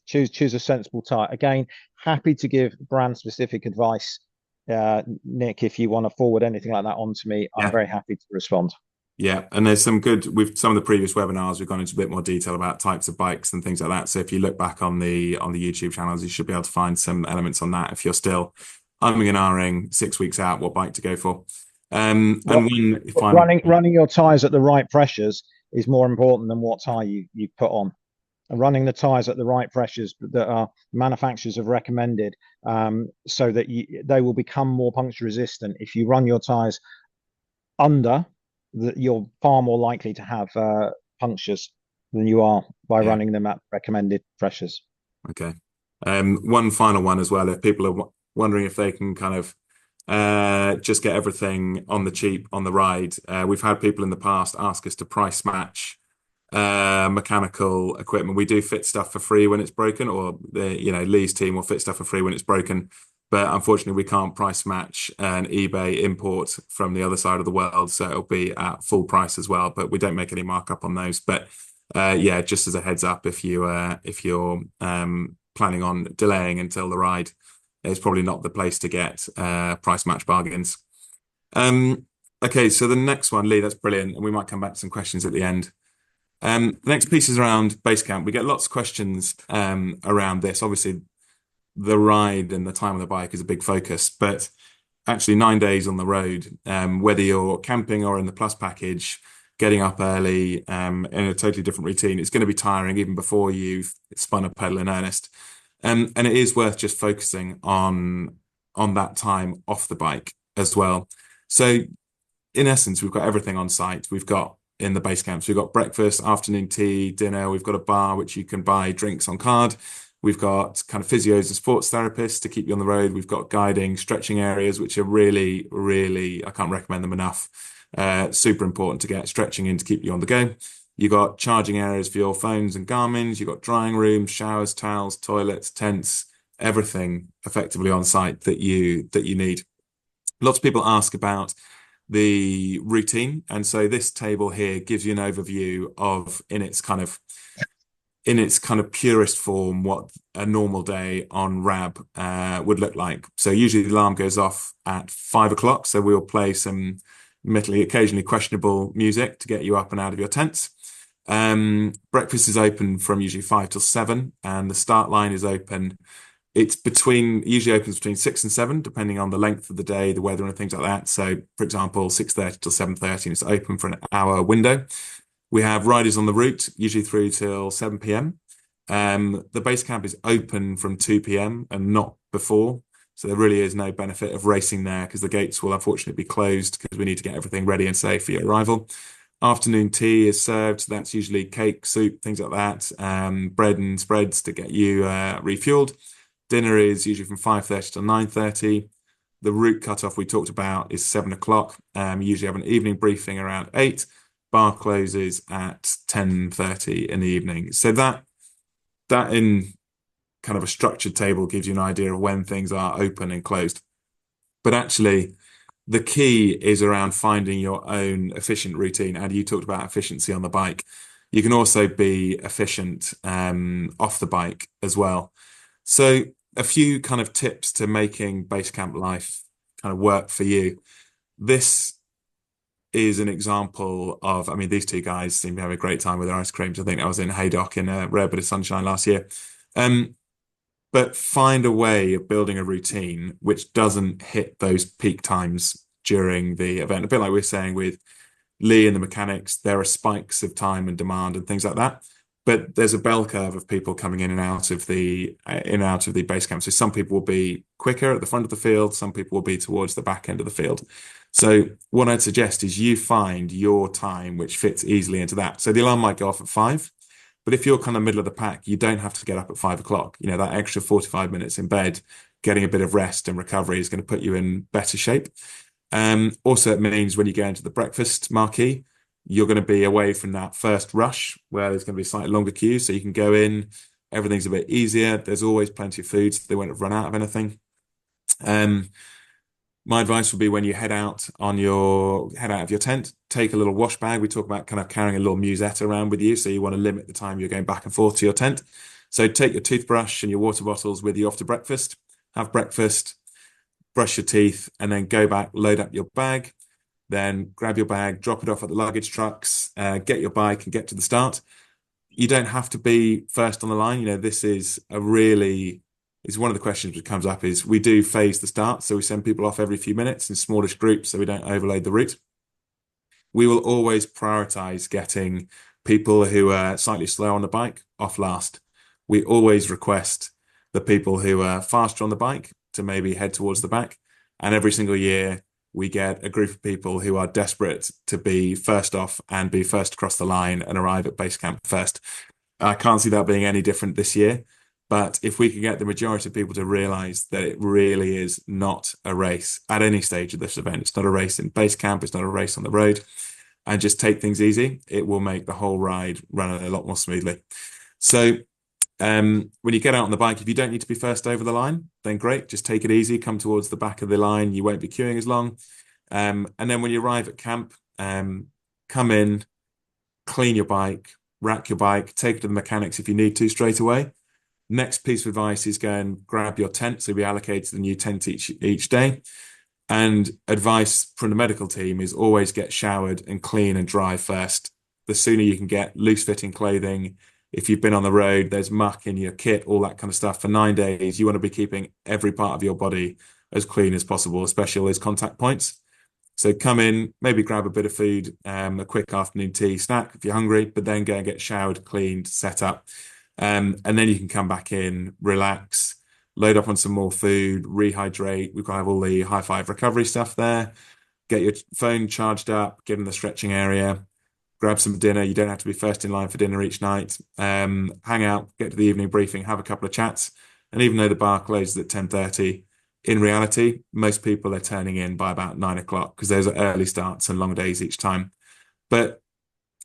choose a sensible tire. Again, happy to give brand specific advice, Nick. If you want to forward anything like that on to me, I'm very happy to respond. Yeah, and there's some good with some of the previous webinars, we've gone into a bit more detail about types of bikes and things like that. So if you look back on the YouTube channels, you should be able to find some elements on that if you're still umming and ahhing 6 weeks out what bike to go for. And one final Running your tires at the right pressures is more important than what tire you put on. And running the tires at the right pressures that our manufacturers have recommended, so that they will become more puncture resistant. If you run your tires under, you're far more likely to have punctures than you are by yeah. running them at recommended pressures. Okay. One final one as well. If people are wondering if they can kind of just get everything on the cheap on the ride, we've had people in the past ask us to price match mechanical equipment. We do fit stuff for free when it's broken, or Lee's team will fit stuff for free when it's broken. But unfortunately, we can't price match an eBay import from the other side of the world, so it'll be at full price as well. But we don't make any markup on those. But yeah, just as a heads up, if you're planning on delaying until the ride, it's probably not the place to get price match bargains. Okay, so the next one, Lee, that's brilliant, and we might come back to some questions at the end. The next piece is around Basecamp. We get lots of questions around this. Obviously, the ride and the time on the bike is a big focus, but actually 9 days on the road, whether you're camping or in the plus package, getting up early in a totally different routine, it's going to be tiring even before you've spun a pedal in earnest. And it is worth just focusing on that time off the bike as well. So in essence, we've got everything on site. We've got in the base camps, we've got breakfast, afternoon tea, dinner. We've got a bar which you can buy drinks on card. We've got kind of physios and sports therapists to keep you on the road. We've got guiding, stretching areas, which are really, really, I can't recommend them enough. Super important to get stretching in to keep you on the go. You've got charging areas for your phones and Garmin's. You've got drying rooms, showers, towels, toilets, tents, everything effectively on site that you need. Lots of people ask about the routine, and so this table here gives you an overview of in its kind of purest form what a normal day on RAB would look like. So usually the alarm goes off at 5 o'clock, so we'll play some admittedly occasionally questionable music to get you up and out of your tents. Breakfast is open from usually 5 till 7, and the start line is open. It's usually opens between 6 and 7, depending on the length of the day, the weather, and things like that. So, for example, 6:30 till 7:30, and it's open for an hour window. We have riders on the route, usually through till 7 p.m. The base camp is open from 2 p.m. and not before. So there really is no benefit of racing there because the gates will unfortunately be closed because we need to get everything ready and safe for your arrival. Afternoon tea is served. So that's usually cake, soup, things like that, bread and spreads to get you refueled. Dinner is usually from 5:30 to 9:30. The route cutoff we talked about is 7 o'clock. You usually have an evening briefing around 8. Bar closes at 10:30 in the evening. So that in kind of a structured table gives you an idea of when things are open and closed. But actually, the key is around finding your own efficient routine. And you talked about efficiency on the bike. You can also be efficient off the bike as well. So a few kind of tips to making Basecamp life kind of work for you. This is an example of, I mean, these two guys seem to have a great time with their ice creams. I think I was in Haydock in a rare bit of sunshine last year. But find a way of building a routine which doesn't hit those peak times during the event. A bit like we were saying with Lee and the mechanics, there are spikes of time and demand and things like that. But there's a bell curve of people coming in and out of the base camp. So some people will be quicker at the front of the field, some people will be towards the back end of the field. So what I'd suggest is you find your time which fits easily into that. So the alarm might go off at 5, but if you're kind of middle of the pack, you don't have to get up at 5 o'clock. You know, that extra 45 minutes in bed, getting a bit of rest and recovery is going to put you in better shape. Also, it means when you go into the breakfast marquee, you're going to be away from that first rush where there's going to be slightly longer queues. So you can go in, everything's a bit easier. There's always plenty of food, so they won't run out of anything. My advice would be when you head out of your tent, take a little wash bag. We talk about kind of carrying a little musette around with you. So you want to limit the time you're going back and forth to your tent. So take your toothbrush and your water bottles with you off to breakfast, have breakfast, brush your teeth, and then go back, load up your bag. then grab your bag, drop it off at the luggage trucks, get your bike and get to the start. You don't have to be first on the line. This is one of the questions that comes up is we do phase the start. So we send people off every few minutes in smallish groups so we don't overload the route. We will always prioritize getting people who are slightly slow on the bike off last. We always request the people who are faster on the bike to maybe head towards the back. And every single year, we get a group of people who are desperate to be first off and be first across the line and arrive at base camp first. I can't see that being any different this year. But if we can get the majority of people to realize that it really is not a race at any stage of this event, it's not a race in base camp, it's not a race on the road, and just take things easy, it will make the whole ride run a lot more smoothly. So when you get out on the bike, if you don't need to be first over the line, then great, just take it easy, come towards the back of the line, you won't be queuing as long. And then when you arrive at camp, come in, clean your bike, rack your bike, take it to the mechanics if you need to straight away. Next piece of advice is go and grab your tent. So we allocate a new tent each day. And advice from the medical team is always get showered and clean and dry first. The sooner you can get loose fitting clothing, if you've been on the road, there's muck in your kit, all that kind of stuff. For 9 days, you want to be keeping every part of your body as clean as possible, especially all those contact points. So come in, maybe grab a bit of food, a quick afternoon tea, snack if you're hungry, but then go and get showered, cleaned, set up. And then you can come back in, relax, load up on some more food, rehydrate. We've got to have all the high five recovery stuff there. Get your phone charged up, get in the stretching area, grab some dinner. You don't have to be first in line for dinner each night. Hang out, get to the evening briefing, have a couple of chats. And even though the bar closes at 10:30, in reality, most people are turning in by about 9 o'clock because those are early starts and long days each time. But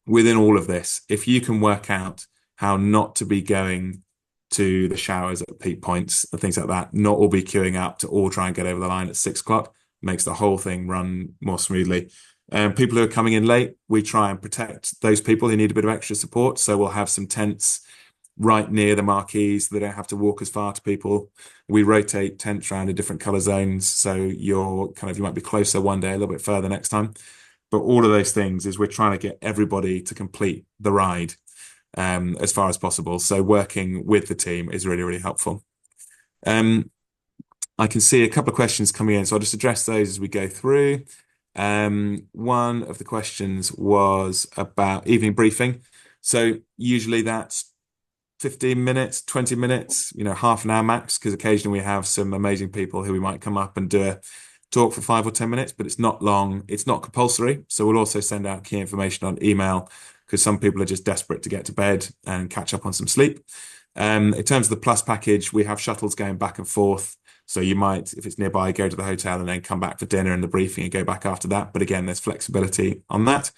within all of this, if you can work out how not to be going to the showers at peak points and things like that, not all be queuing up to all try and get over the line at 6 o'clock, makes the whole thing run more smoothly. People who are coming in late, we try and protect those people who need a bit of extra support. So we'll have some tents right near the marquees so they don't have to walk as far to people. We rotate tents around in different color zones. So you might be closer one day, a little bit further next time. But all of those things is we're trying to get everybody to complete the ride as far as possible. So working with the team is really, really helpful. I can see a couple of questions coming in, so I'll just address those as we go through. One of the questions was about evening briefing. So usually that's 15 minutes, 20 minutes, half an hour max, because occasionally we have some amazing people who we might come up and do a talk for 5 or 10 minutes, but it's not long. It's not compulsory. So we'll also send out key information on email because some people are just desperate to get to bed and catch up on some sleep. In terms of the plus package, we have shuttles going back and forth. So you might, if it's nearby, go to the hotel and then come back for dinner and the briefing and go back after that. But again, there's flexibility on that.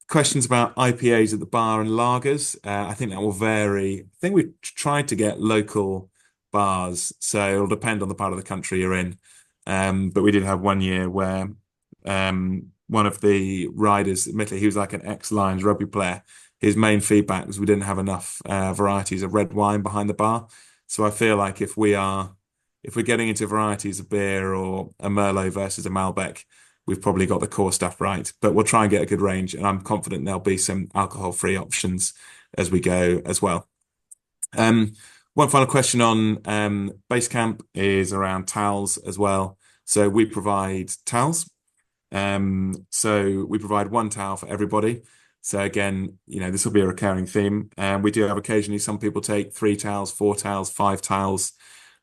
Questions about IPAs at the bar and lagers. I think that will vary. I think we've tried to get local bars, so it'll depend on the part of the country you're in. But we did have one year where one of the riders, admittedly, he was like an ex-Lions rugby player. His main feedback was we didn't have enough varieties of red wine behind the bar. So I feel like if we're getting into varieties of beer or a Merlot versus a Malbec, we've probably got the core stuff right. But we'll try and get a good range, and I'm confident there'll be some alcohol-free options as we go as well. One final question on base camp is around towels as well. So we provide towels. So we provide one towel for everybody. So again, this will be a recurring theme. We do have occasionally some people take 3 towels, 4 towels, 5 towels,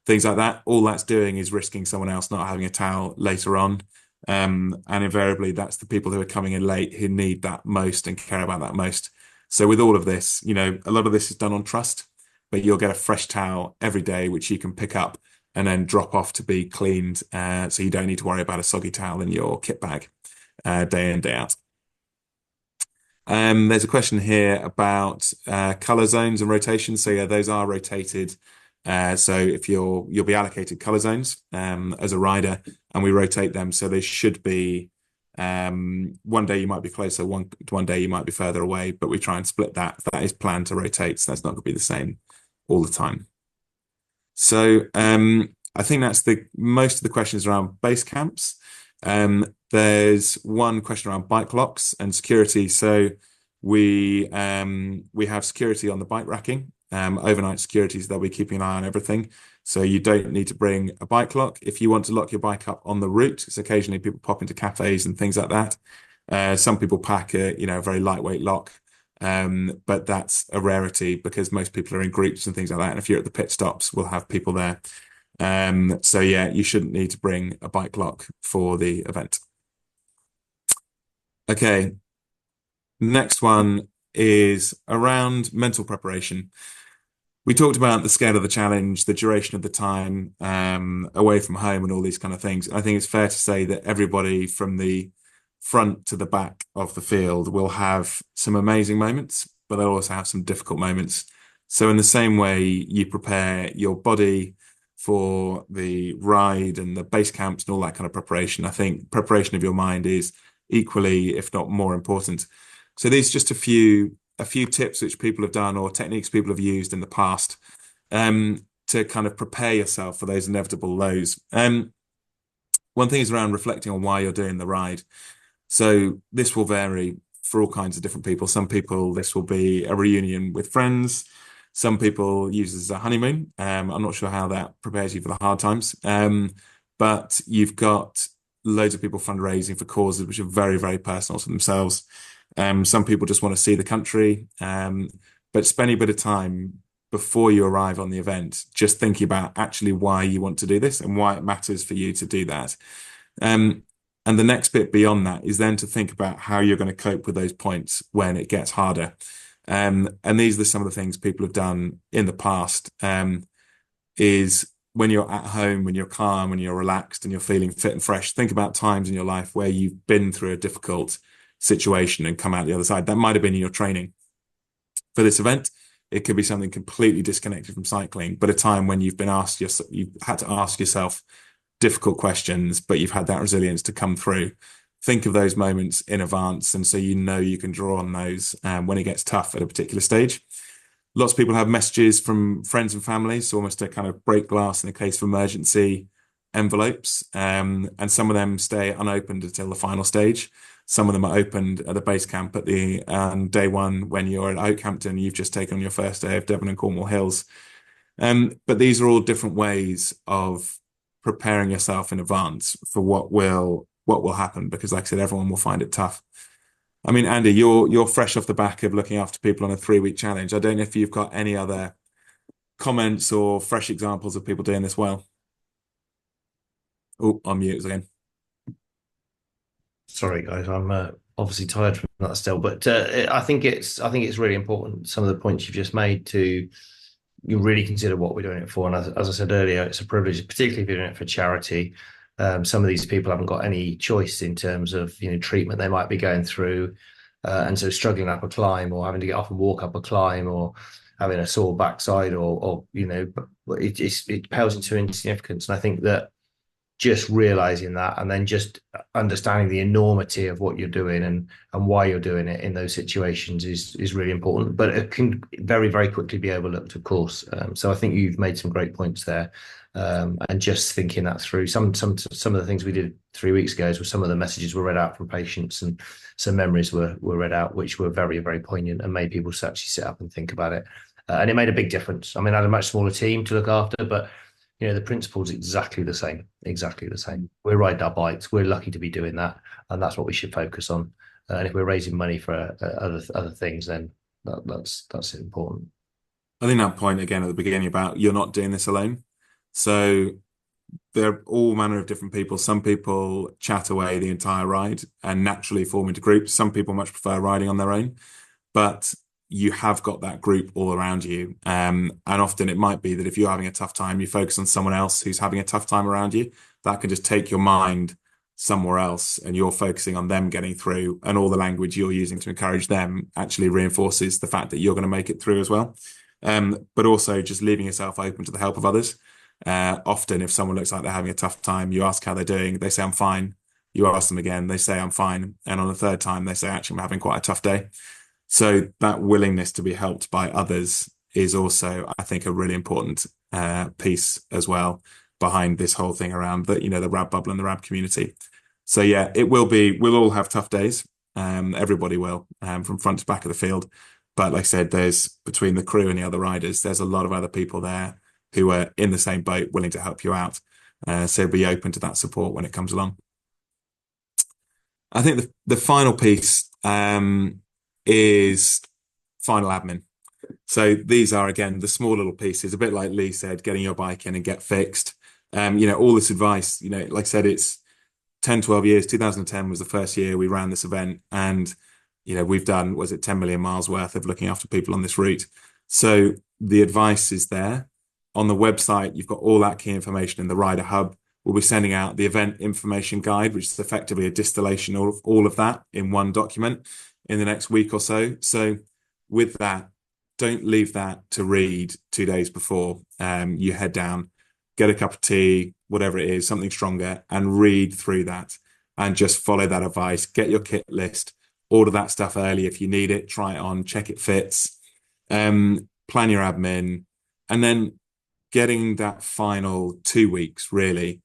things like that. All that's doing is risking someone else not having a towel later on. And invariably, that's the people who are coming in late who need that most and care about that most. So with all of this, a lot of this is done on trust, but you'll get a fresh towel every day, which you can pick up and then drop off to be cleaned. So you don't need to worry about a soggy towel in your kit bag day in, day out. There's a question here about color zones and rotations. So yeah, those are rotated. So if you'll be allocated color zones as a rider, and we rotate them. So they should be one day you might be closer, one day you might be further away, but we try and split that. That is planned to rotate, so that's not going to be the same all the time. So I think that's most of the questions around base camps. There's one question around bike locks and security. So we have security on the bike racking, overnight security, so they'll be keeping an eye on everything. So you don't need to bring a bike lock. If you want to lock your bike up on the route, it's occasionally people pop into cafes and things like that. Some people pack a very lightweight lock, but that's a rarity because most people are in groups and things like that. And if you're at the pit stops, we'll have people there. So yeah, you shouldn't need to bring a bike lock for the event. Okay, next one is around mental preparation. We talked about the scale of the challenge, the duration of the time away from home, and all these kind of things. I think it's fair to say that everybody from the front to the back of the field will have some amazing moments, but they'll also have some difficult moments. So in the same way you prepare your body for the ride and the base camps and all that kind of preparation, I think preparation of your mind is equally, if not more important. So these are just a few tips which people have done or techniques people have used in the past to kind of prepare yourself for those inevitable lows. One thing is around reflecting on why you're doing the ride. So this will vary for all kinds of different people. Some people, this will be a reunion with friends. Some people use this as a honeymoon. I'm not sure how that prepares you for the hard times. But you've got loads of people fundraising for causes which are very, very personal to themselves. Some people just want to see the country, but spending a bit of time before you arrive on the event, just thinking about actually why you want to do this and why it matters for you to do that. And the next bit beyond that is then to think about how you're going to cope with those points when it gets harder. And these are some of the things people have done in the past, is when you're at home, when you're calm, when you're relaxed and you're feeling fit and fresh, think about times in your life where you've been through a difficult situation and come out the other side. That might have been in your training. For this event, it could be something completely disconnected from cycling, but a time when you've had to ask yourself difficult questions, but you've had that resilience to come through. Think of those moments in advance, and so you know you can draw on those when it gets tough at a particular stage. Lots of people have messages from friends and family, so almost to kind of break glass in the case of emergency envelopes, and some of them stay unopened until the final stage. Some of them are opened at the base camp at the day one when you're at Oakhampton. You've just taken on your first day of Devon and Cornwall Hills. But these are all different ways of preparing yourself in advance for what will happen, because like I said, everyone will find it tough. I mean, Andy, you're fresh off the back of looking after people on a 3-week challenge. I don't know if you've got any other comments or fresh examples of people doing this well. Oh, I'm mute again. Sorry, guys, I'm obviously tired from that still, but I think it's really important, some of the points you've just made, to you really consider what we're doing it for. And as I said earlier, it's a privilege, particularly if you're doing it for charity. Some of these people haven't got any choice in terms of treatment they might be going through, and so struggling up a climb or having to get off and walk up a climb or having a sore backside or it pales into insignificance. And I think that just realizing that and then just understanding the enormity of what you're doing and why you're doing it in those situations is really important, but it can very, very quickly be overlooked, of course. So I think you've made some great points there. And just thinking that through, some of the things we did 3 weeks ago was some of the messages were read out from patients and some memories were read out, which were very, very poignant and made people actually sit up and think about it. And it made a big difference. I mean, I had a much smaller team to look after, but the principle's exactly the same. We're riding our bikes. We're lucky to be doing that, and that's what we should focus on. And if we're raising money for other things, then that's important. I think that point again at the beginning about you're not doing this alone. So there are all manner of different people. Some people chat away the entire ride and naturally form into groups. Some people much prefer riding on their own, but you have got that group all around you. And often it might be that if you're having a tough time, you focus on someone else who's having a tough time around you. That can just take your mind somewhere else and you're focusing on them getting through, and all the language you're using to encourage them actually reinforces the fact that you're going to make it through as well. But also just leaving yourself open to the help of others. Often if someone looks like they're having a tough time, you ask how they're doing. They say, I'm fine. You ask them again, they say, I'm fine. And on the third time, they say, actually, I'm having quite a tough day. So that willingness to be helped by others is also, I think, a really important piece as well behind this whole thing around the RAB bubble and the RAB community. So yeah, we'll all have tough days. Everybody will, from front to back of the field. But like I said, there's between the crew and the other riders, there's a lot of other people there who are in the same boat, willing to help you out. So be open to that support when it comes along. I think the final piece is final admin. So these are, again, the small little pieces, a bit like Lee said, getting your bike in and get fixed. All this advice, like I said, it's 10, 12 years. 2010 was the first year we ran this event. And, we've done, was it 10 million miles worth of looking after people on this route. So the advice is there. On the website, you've got all that key information in the Rider Hub. We'll be sending out the event information guide, which is effectively a distillation of all of that in one document in the next week or so. So with that, don't leave that to read 2 days before you head down, get a cup of tea, whatever it is, something stronger, and read through that and just follow that advice. Get your kit list, order that stuff early if you need it, try it on, check it fits, plan your admin, and then getting that final 2 weeks, really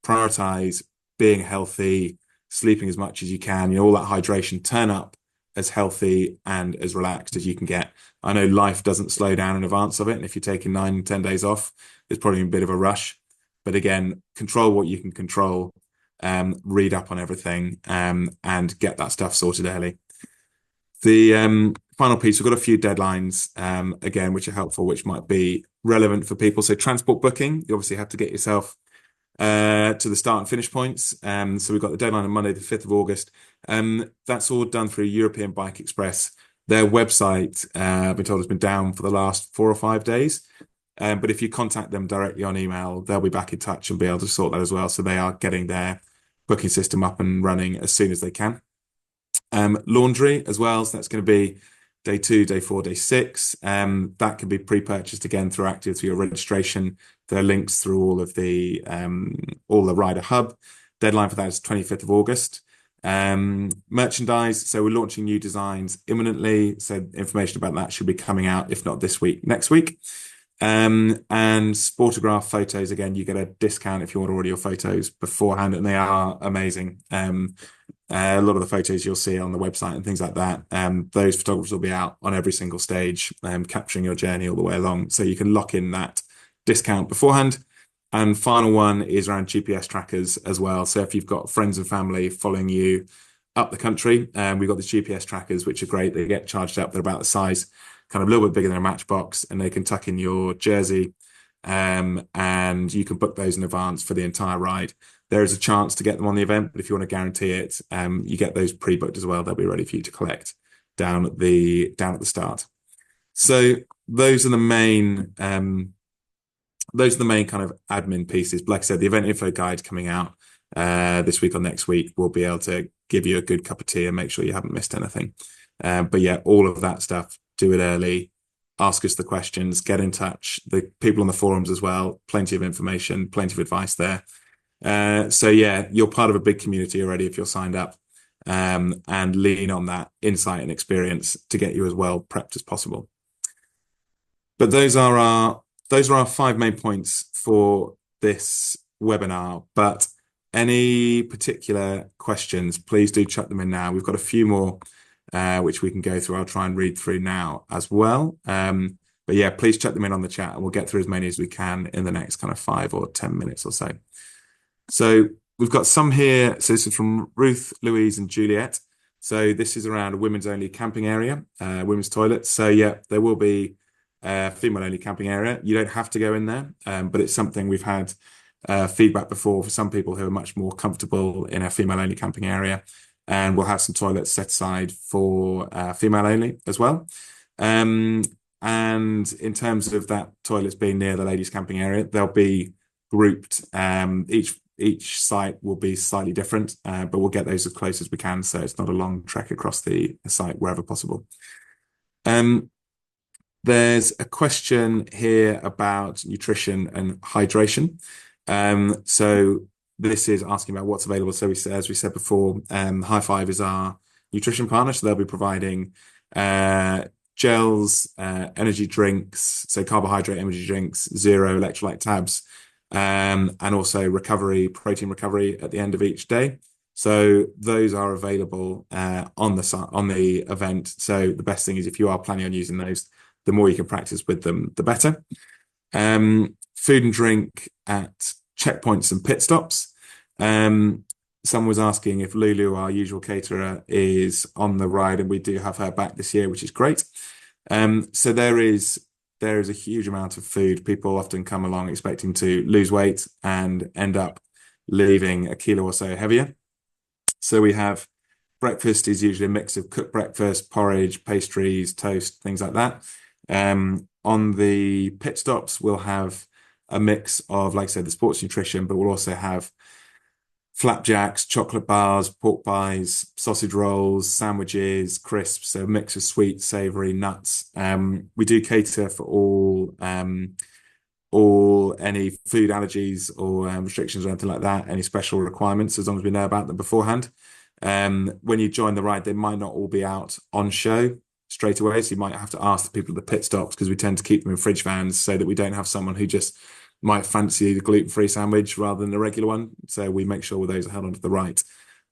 prioritize being healthy, sleeping as much as you can, all that hydration, turn up as healthy and as relaxed as you can get. I know life doesn't slow down in advance of it. And if you're taking 9, 10 days off, it's probably a bit of a rush. But again, control what you can control, read up on everything, and get that stuff sorted early. The final piece, we've got a few deadlines, again, which are helpful, which might be relevant for people. So transport booking, you obviously have to get yourself to the start and finish points. So we've got the deadline on Monday, the 5th of August. That's all done through European Bike Express. Their website, I've been told, has been down for the last 4 or 5 days. But if you contact them directly on email, they'll be back in touch and be able to sort that as well. So they are getting their booking system up and running as soon as they can. Laundry as well. So that's going to be day 2, day 4, day 6. That can be pre-purchased again through Active, through your registration. There are links through all the Rider Hub. Deadline for that is 25th of August. Merchandise. So we're launching new designs imminently. So information about that should be coming out, if not this week, next week. And Sportograph photos, again, you get a discount if you want to order your photos beforehand, and they are amazing. A lot of the photos you'll see on the website and things like that, those photographers will be out on every single stage, capturing your journey all the way along. So you can lock in that discount beforehand. And final one is around GPS trackers as well. So if you've got friends and family following you up the country, we've got the GPS trackers, which are great. They get charged up. They're about the size, kind of a little bit bigger than a matchbox, and they can tuck in your jersey. And you can book those in advance for the entire ride. There is a chance to get them on the event, but if you want to guarantee it, you get those pre-booked as well. They'll be ready for you to collect down at the start. So those are the main kind of admin pieces. But like I said, the event info guide coming out this week or next week will be able to give you a good cup of tea and make sure you haven't missed anything. But yeah, all of that stuff, do it early. Ask us the questions, get in touch. The people on the forums as well, plenty of information, plenty of advice there. So yeah, you're part of a big community already if you're signed up, and lean on that insight and experience to get you as well prepped as possible. But those are our 5 main points for this webinar. But any particular questions, please do chuck them in now. We've got a few more which we can go through. I'll try and read through now as well. But yeah, please chuck them in on the chat and we'll get through as many as we can in the next kind of 5 or 10 minutes or so. So we've got some here. So this is from Ruth, Louise, and Juliet. So this is around a women's only camping area, women's toilets. So yeah, there will be a female only camping area. You don't have to go in there, but it's something we've had feedback before for some people who are much more comfortable in a female only camping area. And we'll have some toilets set aside for female only as well. And in terms of that toilets being near the ladies camping area, they'll be grouped. Each site will be slightly different, but we'll get those as close as we can, so it's not a long trek across the site wherever possible. There's a question here about nutrition and hydration. So this is asking about what's available. So as we said before, High Five is our nutrition partner, so they'll be providing gels, energy drinks, so carbohydrate energy drinks, zero electrolyte tabs, and also protein recovery at the end of each day. So those are available on the event. So the best thing is if you are planning on using those, the more you can practice with them, the better. Food and drink at checkpoints and pit stops. Someone was asking if Lulu, our usual caterer, is on the ride, and we do have her back this year, which is great. So there is a huge amount of food. People often come along expecting to lose weight and end up leaving a kilo or so heavier. So we have breakfast is usually a mix of cooked breakfast, porridge, pastries, toast, things like that. On the pit stops, we'll have a mix of, like I said, the sports nutrition, but we'll also have flapjacks, chocolate bars, pork pies, sausage rolls, sandwiches, crisps, so a mix of sweet, savory, nuts. We do cater for all any food allergies or restrictions or anything like that, any special requirements, as long as we know about them beforehand. When you join the ride, they might not all be out on show straight away, so you might have to ask the people at the pit stops, because we tend to keep them in fridge vans so that we don't have someone who just might fancy the gluten-free sandwich rather than the regular one. So we make sure those are held onto the right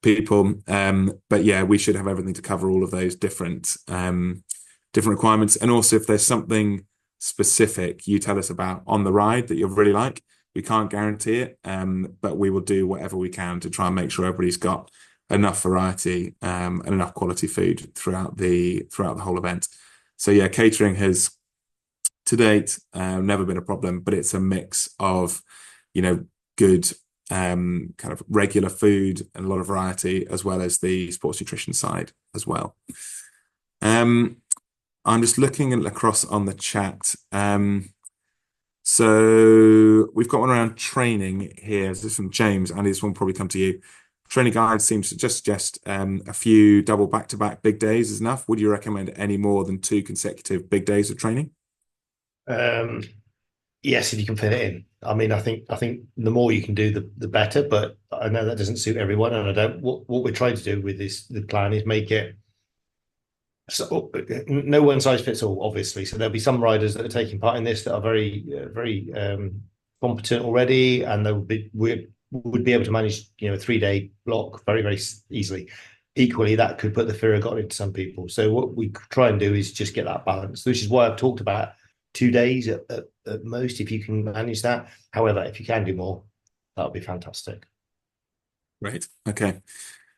people. But yeah, we should have everything to cover all of those different requirements. And also, if there's something specific you tell us about on the ride that you'll really like, we can't guarantee it, but we will do whatever we can to try and make sure everybody's got enough variety and enough quality food throughout the whole event. So yeah, catering has to date never been a problem, but it's a mix of, good kind of regular food and a lot of variety, as well as the sports nutrition side as well. I'm just looking across on the chat. So we've got one around training here. This is from James, and this one will probably come to you. Training guide seems to just suggest a few double back-to-back big days is enough. Would you recommend any more than 2 consecutive big days of training? Yes, if you can fit it in. I mean, I think the more you can do, the better. But I know that doesn't suit everyone, and I don't. What we're trying to do with the plan is make it so no one size fits all, obviously. So there'll be some riders that are taking part in this that are very competent already, and we would be able to manage a 3-day block very, very easily. Equally, that could put the fear of God into some people. So what we try and do is just get that balance, which is why I've talked about 2 days at most, if you can manage that. However, if you can do more, that would be fantastic. Great. Okay.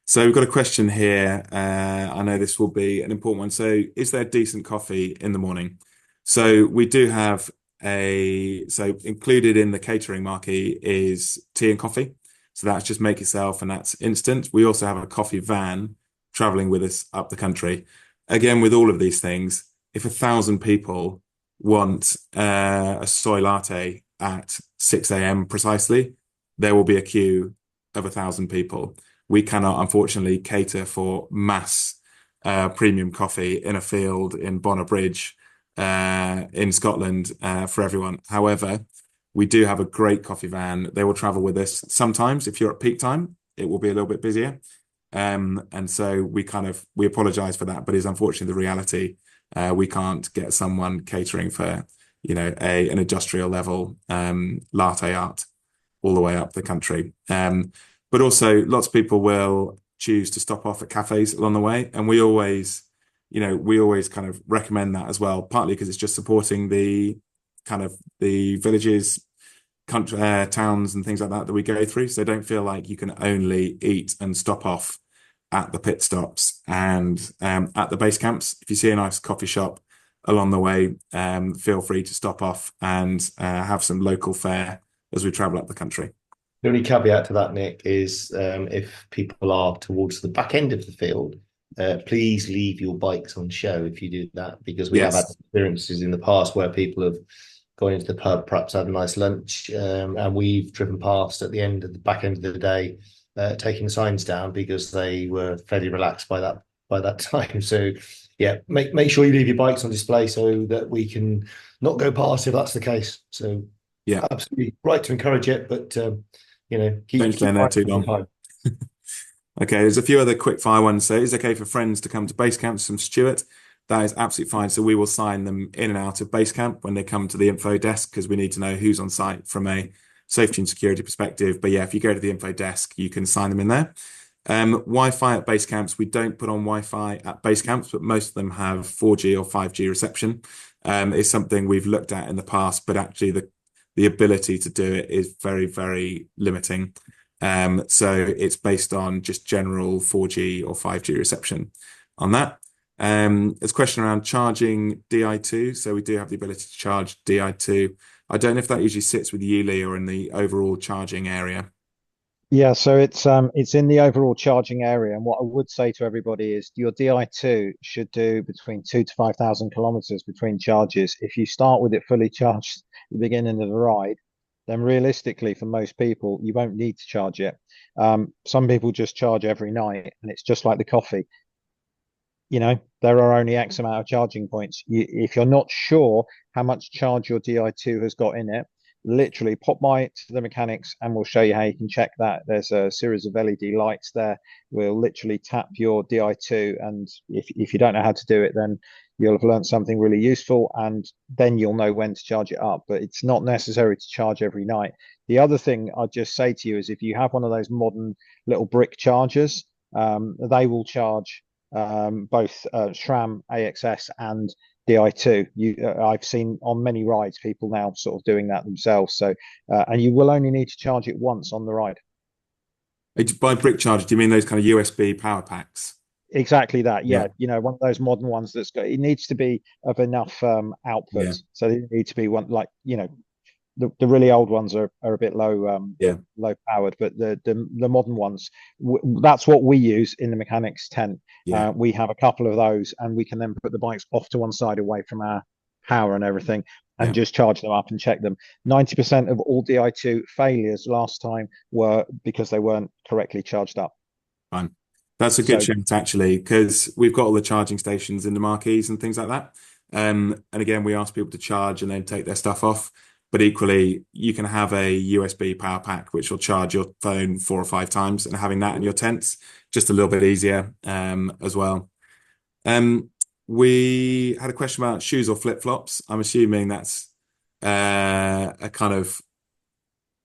So we've got a question here. I know this will be an important one. So is there decent coffee in the morning? So we do have so included in the catering marquee is tea and coffee. So that's just make yourself, and that's instant. We also have a coffee van traveling with us up the country. Again, with all of these things, if 1,000 people want a soy latte at 6 a.m. precisely, there will be a queue of 1,000 people. We cannot, unfortunately, cater for mass premium coffee in a field in Bonner Bridge in Scotland for everyone. However, we do have a great coffee van. They will travel with us. Sometimes, if you're at peak time, it will be a little bit busier. And so we apologize for that, but it's unfortunately the reality. We can't get someone catering for, an industrial level latte art all the way up the country. But also lots of people will choose to stop off at cafes along the way. And we always kind of recommend that as well, partly because it's just supporting the villages, country, towns and things like that we go through. So don't feel like you can only eat and stop off at the pit stops and at the base camps. If you see a nice coffee shop along the way, feel free to stop off and have some local fare as we travel up the country. The only caveat to that, Nick, is if people are towards the back end of the field, please leave your bikes on show if you do that, because we have had experiences in the past where people have gone into the pub, perhaps had a nice lunch, and we've driven past at the back end of the day, taking signs down because they were fairly relaxed by that time. So yeah, make sure you leave your bikes on display so that we can not go past if that's the case. So yeah, absolutely right to encourage it, but keep staying there too long. Okay, there's a few other quick fire ones. So it's okay for friends to come to base camp from Stuart. That is absolutely fine. So we will sign them in and out of base camp when they come to the info desk, because we need to know who's on site from a safety and security perspective. But yeah, if you go to the info desk, you can sign them in there. Wi-Fi at base camps, we don't put on Wi-Fi at base camps, but most of them have 4G or 5G reception. It's something we've looked at in the past, but actually the ability to do it is very, very limiting. So it's based on just general 4G or 5G reception on that. There's a question around charging DI2. So we do have the ability to charge DI2. I don't know if that usually sits with Yuli or in the overall charging area. Yeah, so it's in the overall charging area, and what I would say to everybody is your DI2 should do between 2 to 5,000 kilometers between charges. If you start with it fully charged at the beginning of the ride, then realistically, for most people, you won't need to charge it. Some people just charge every night, and it's just like the coffee. There are only X amount of charging points. If you're not sure how much charge your DI2 has got in it, literally pop by to the mechanics and we'll show you how you can check that. There's a series of LED lights there. We'll literally tap your DI2, and if you don't know how to do it, then you'll have learned something really useful, and then you'll know when to charge it up. But it's not necessary to charge every night. The other thing I'd just say to you is if you have one of those modern little brick chargers, they will charge both SRAM, AXS, and DI2. I've seen on many rides people now sort of doing that themselves. So, and you will only need to charge it once on the ride. By brick charger, do you mean those kind of USB power packs? Exactly that. Yeah. Yeah. One of those modern ones it needs to be of enough output. Yeah. So they need to be one like, the really old ones are a bit low low powered, but the modern ones, that's what we use in the mechanics tent. Yeah. We have a couple of those, and we can then put the bikes off to one side away from our power and everything, and just charge them up and check them. 90% of all DI2 failures last time were because they weren't correctly charged up. Fine. That's a good shout, actually, because we've got all the charging stations in the marquees and things like that. And again, we ask people to charge and then take their stuff off. But equally, you can have a USB power pack which will charge your phone 4 or 5 times, and having that in your tent's just a little bit easier as well. We had a question about shoes or flip-flops. I'm assuming that's a kind of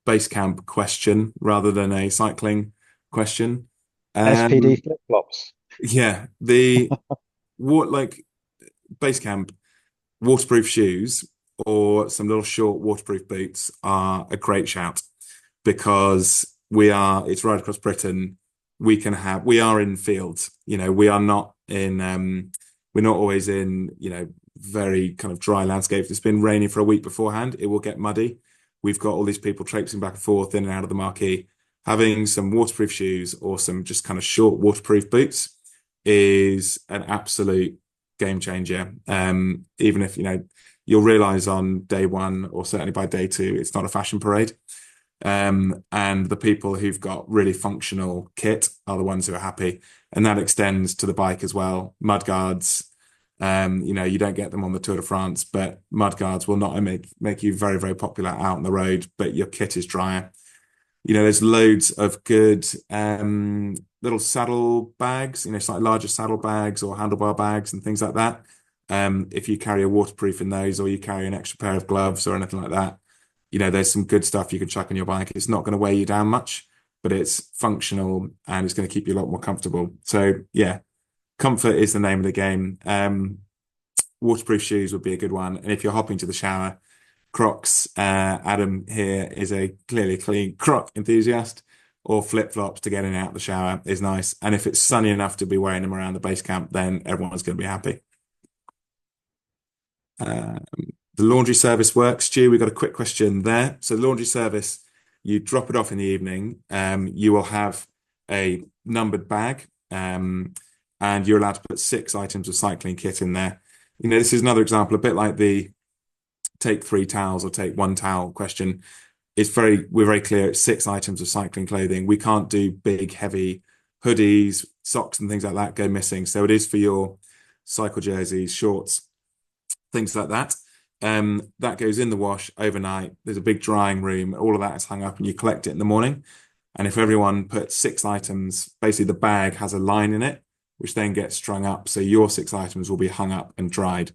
base camp question rather than a cycling question. SPD flip-flops. Yeah, like base camp waterproof shoes or some little short waterproof boots are a great shout, because it's right across Britain. We are in fields, we're not always in, very kind of dry landscapes. It's been raining for a week beforehand. It will get muddy. We've got all these people traipsing back and forth in and out of the marquee. Having some waterproof shoes or some just kind of short waterproof boots is an absolute game changer. Even if, you'll realize on day one, or certainly by day two, it's not a fashion parade. And the people who've got really functional kit are the ones who are happy. And that extends to the bike as well. Mudguards, you don't get them on the Tour de France, but mudguards will not only make you very, very popular out on the road, but your kit is drier. There's loads of good little saddle bags, slightly larger saddle bags or handlebar bags and things like that. If you carry a waterproof in those, or you carry an extra pair of gloves or anything like that, there's some good stuff you can chuck on your bike. It's not going to weigh you down much, but it's functional and it's going to keep you a lot more comfortable. So yeah, comfort is the name of the game. Waterproof shoes would be a good one. And if you're hopping to the shower, Crocs, Adam here is a clearly clean Croc enthusiast, or flip-flops to get in and out of the shower is nice. And if it's sunny enough to be wearing them around the base camp, then everyone's going to be happy. The laundry service works. Stu, we got a quick question there. So laundry service, you drop it off in the evening. You will have a numbered bag, and you're allowed to put 6 items of cycling kit in there. This is another example, a bit like the take 3 towels or take 1 towel question. We're very clear it's 6 items of cycling clothing. We can't do big, heavy hoodies, socks, and things like that go missing. So it is for your cycle jerseys, shorts, things like that. That goes in the wash overnight. There's a big drying room. All of that is hung up, and you collect it in the morning. And if everyone puts 6 items, basically the bag has a line in it, which then gets strung up. So your 6 items will be hung up and dried.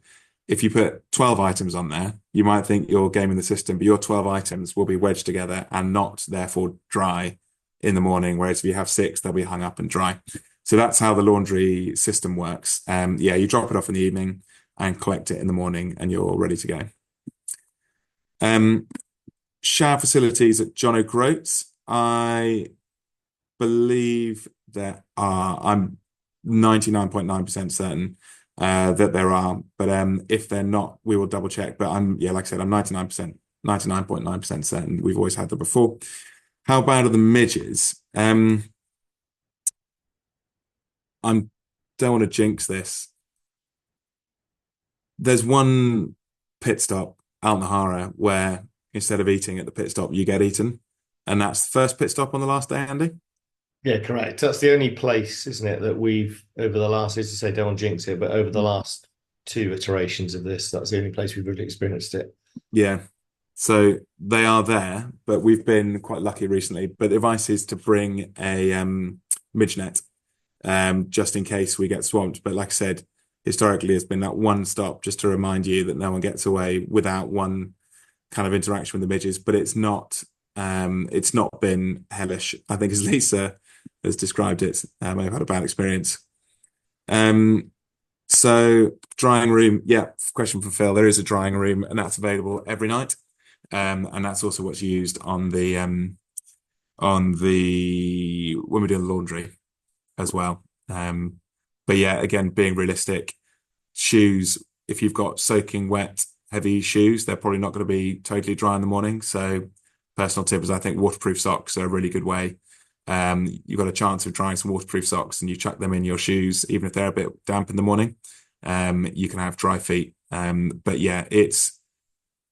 If you put 12 items on there, you might think you're gaming the system, but your 12 items will be wedged together and not therefore dry in the morning, whereas if you have 6, they'll be hung up and dry. So that's how the laundry system works. Yeah, you drop it off in the evening and collect it in the morning, and you're ready to go. Shower facilities at John O'Groats. I believe there are. I'm 99.9% certain that there are, but if they're not, we will double check. But like I said, I'm 99.9% certain we've always had them before. How bad are the midges? I don't want to jinx this. There's one pit stop out in the Hara where instead of eating at the pit stop, you get eaten, and that's the first pit stop on the last day, Andy. Yeah, correct. That's the only place, isn't it, that we've over the last, as to say, don't want to jinx it, but over the last 2 iterations of this, that's the only place we've really experienced it. Yeah. So they are there, but we've been quite lucky recently. But the advice is to bring a midge net, just in case we get swamped. But like I said, historically, it's been that one stop just to remind you that no one gets away without one kind of interaction with the midges. But it's not been hellish. I think as Lisa has described it, I've had a bad experience. So drying room, yeah, question from Phil. There is a drying room, and that's available every night. And that's also what's used on the when we do the laundry as well. But yeah, again, being realistic, shoes, if you've got soaking wet, heavy shoes, they're probably not going to be totally dry in the morning. So personal tip is I think waterproof socks are a really good way. You've got a chance of drying some waterproof socks and you chuck them in your shoes, even if they're a bit damp in the morning. You can have dry feet. But yeah,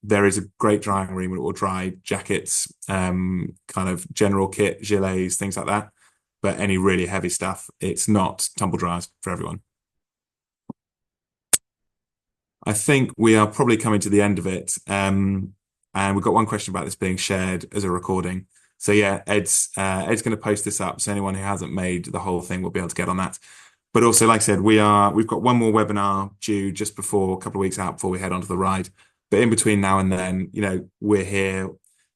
there is a great drying room that will dry jackets, kind of general kit, gilets, things like that. But any really heavy stuff, it's not tumble dryers for everyone. I think we are probably coming to the end of it. And we've got one question about this being shared as a recording. So yeah, Ed's going to post this up, so anyone who hasn't made the whole thing will be able to get on that. But also, like I said, we've got one more webinar due just before, a couple of weeks out before we head onto the ride. But in between now and then, we're here.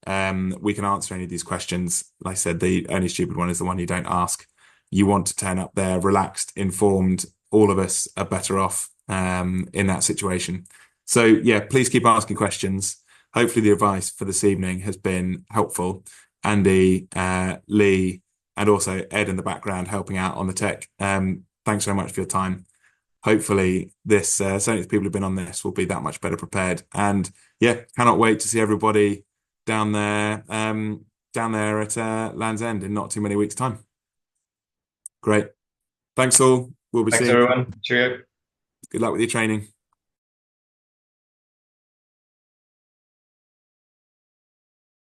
We can answer any of these questions. Like I said, the only stupid one is the one you don't ask. You want to turn up there relaxed, informed. All of us are better off in that situation. So yeah, please keep asking questions. Hopefully the advice for this evening has been helpful. Andy, Lee, and also Ed in the background helping out on the tech. Thanks so much for your time. Hopefully this, certainly the people who've been on this will be that much better prepared. And yeah, cannot wait to see everybody down there at Land's End in not too many weeks' time. Great. Thanks all. We'll be Thanks, seeing you. everyone. Cheerio. Good luck with your training.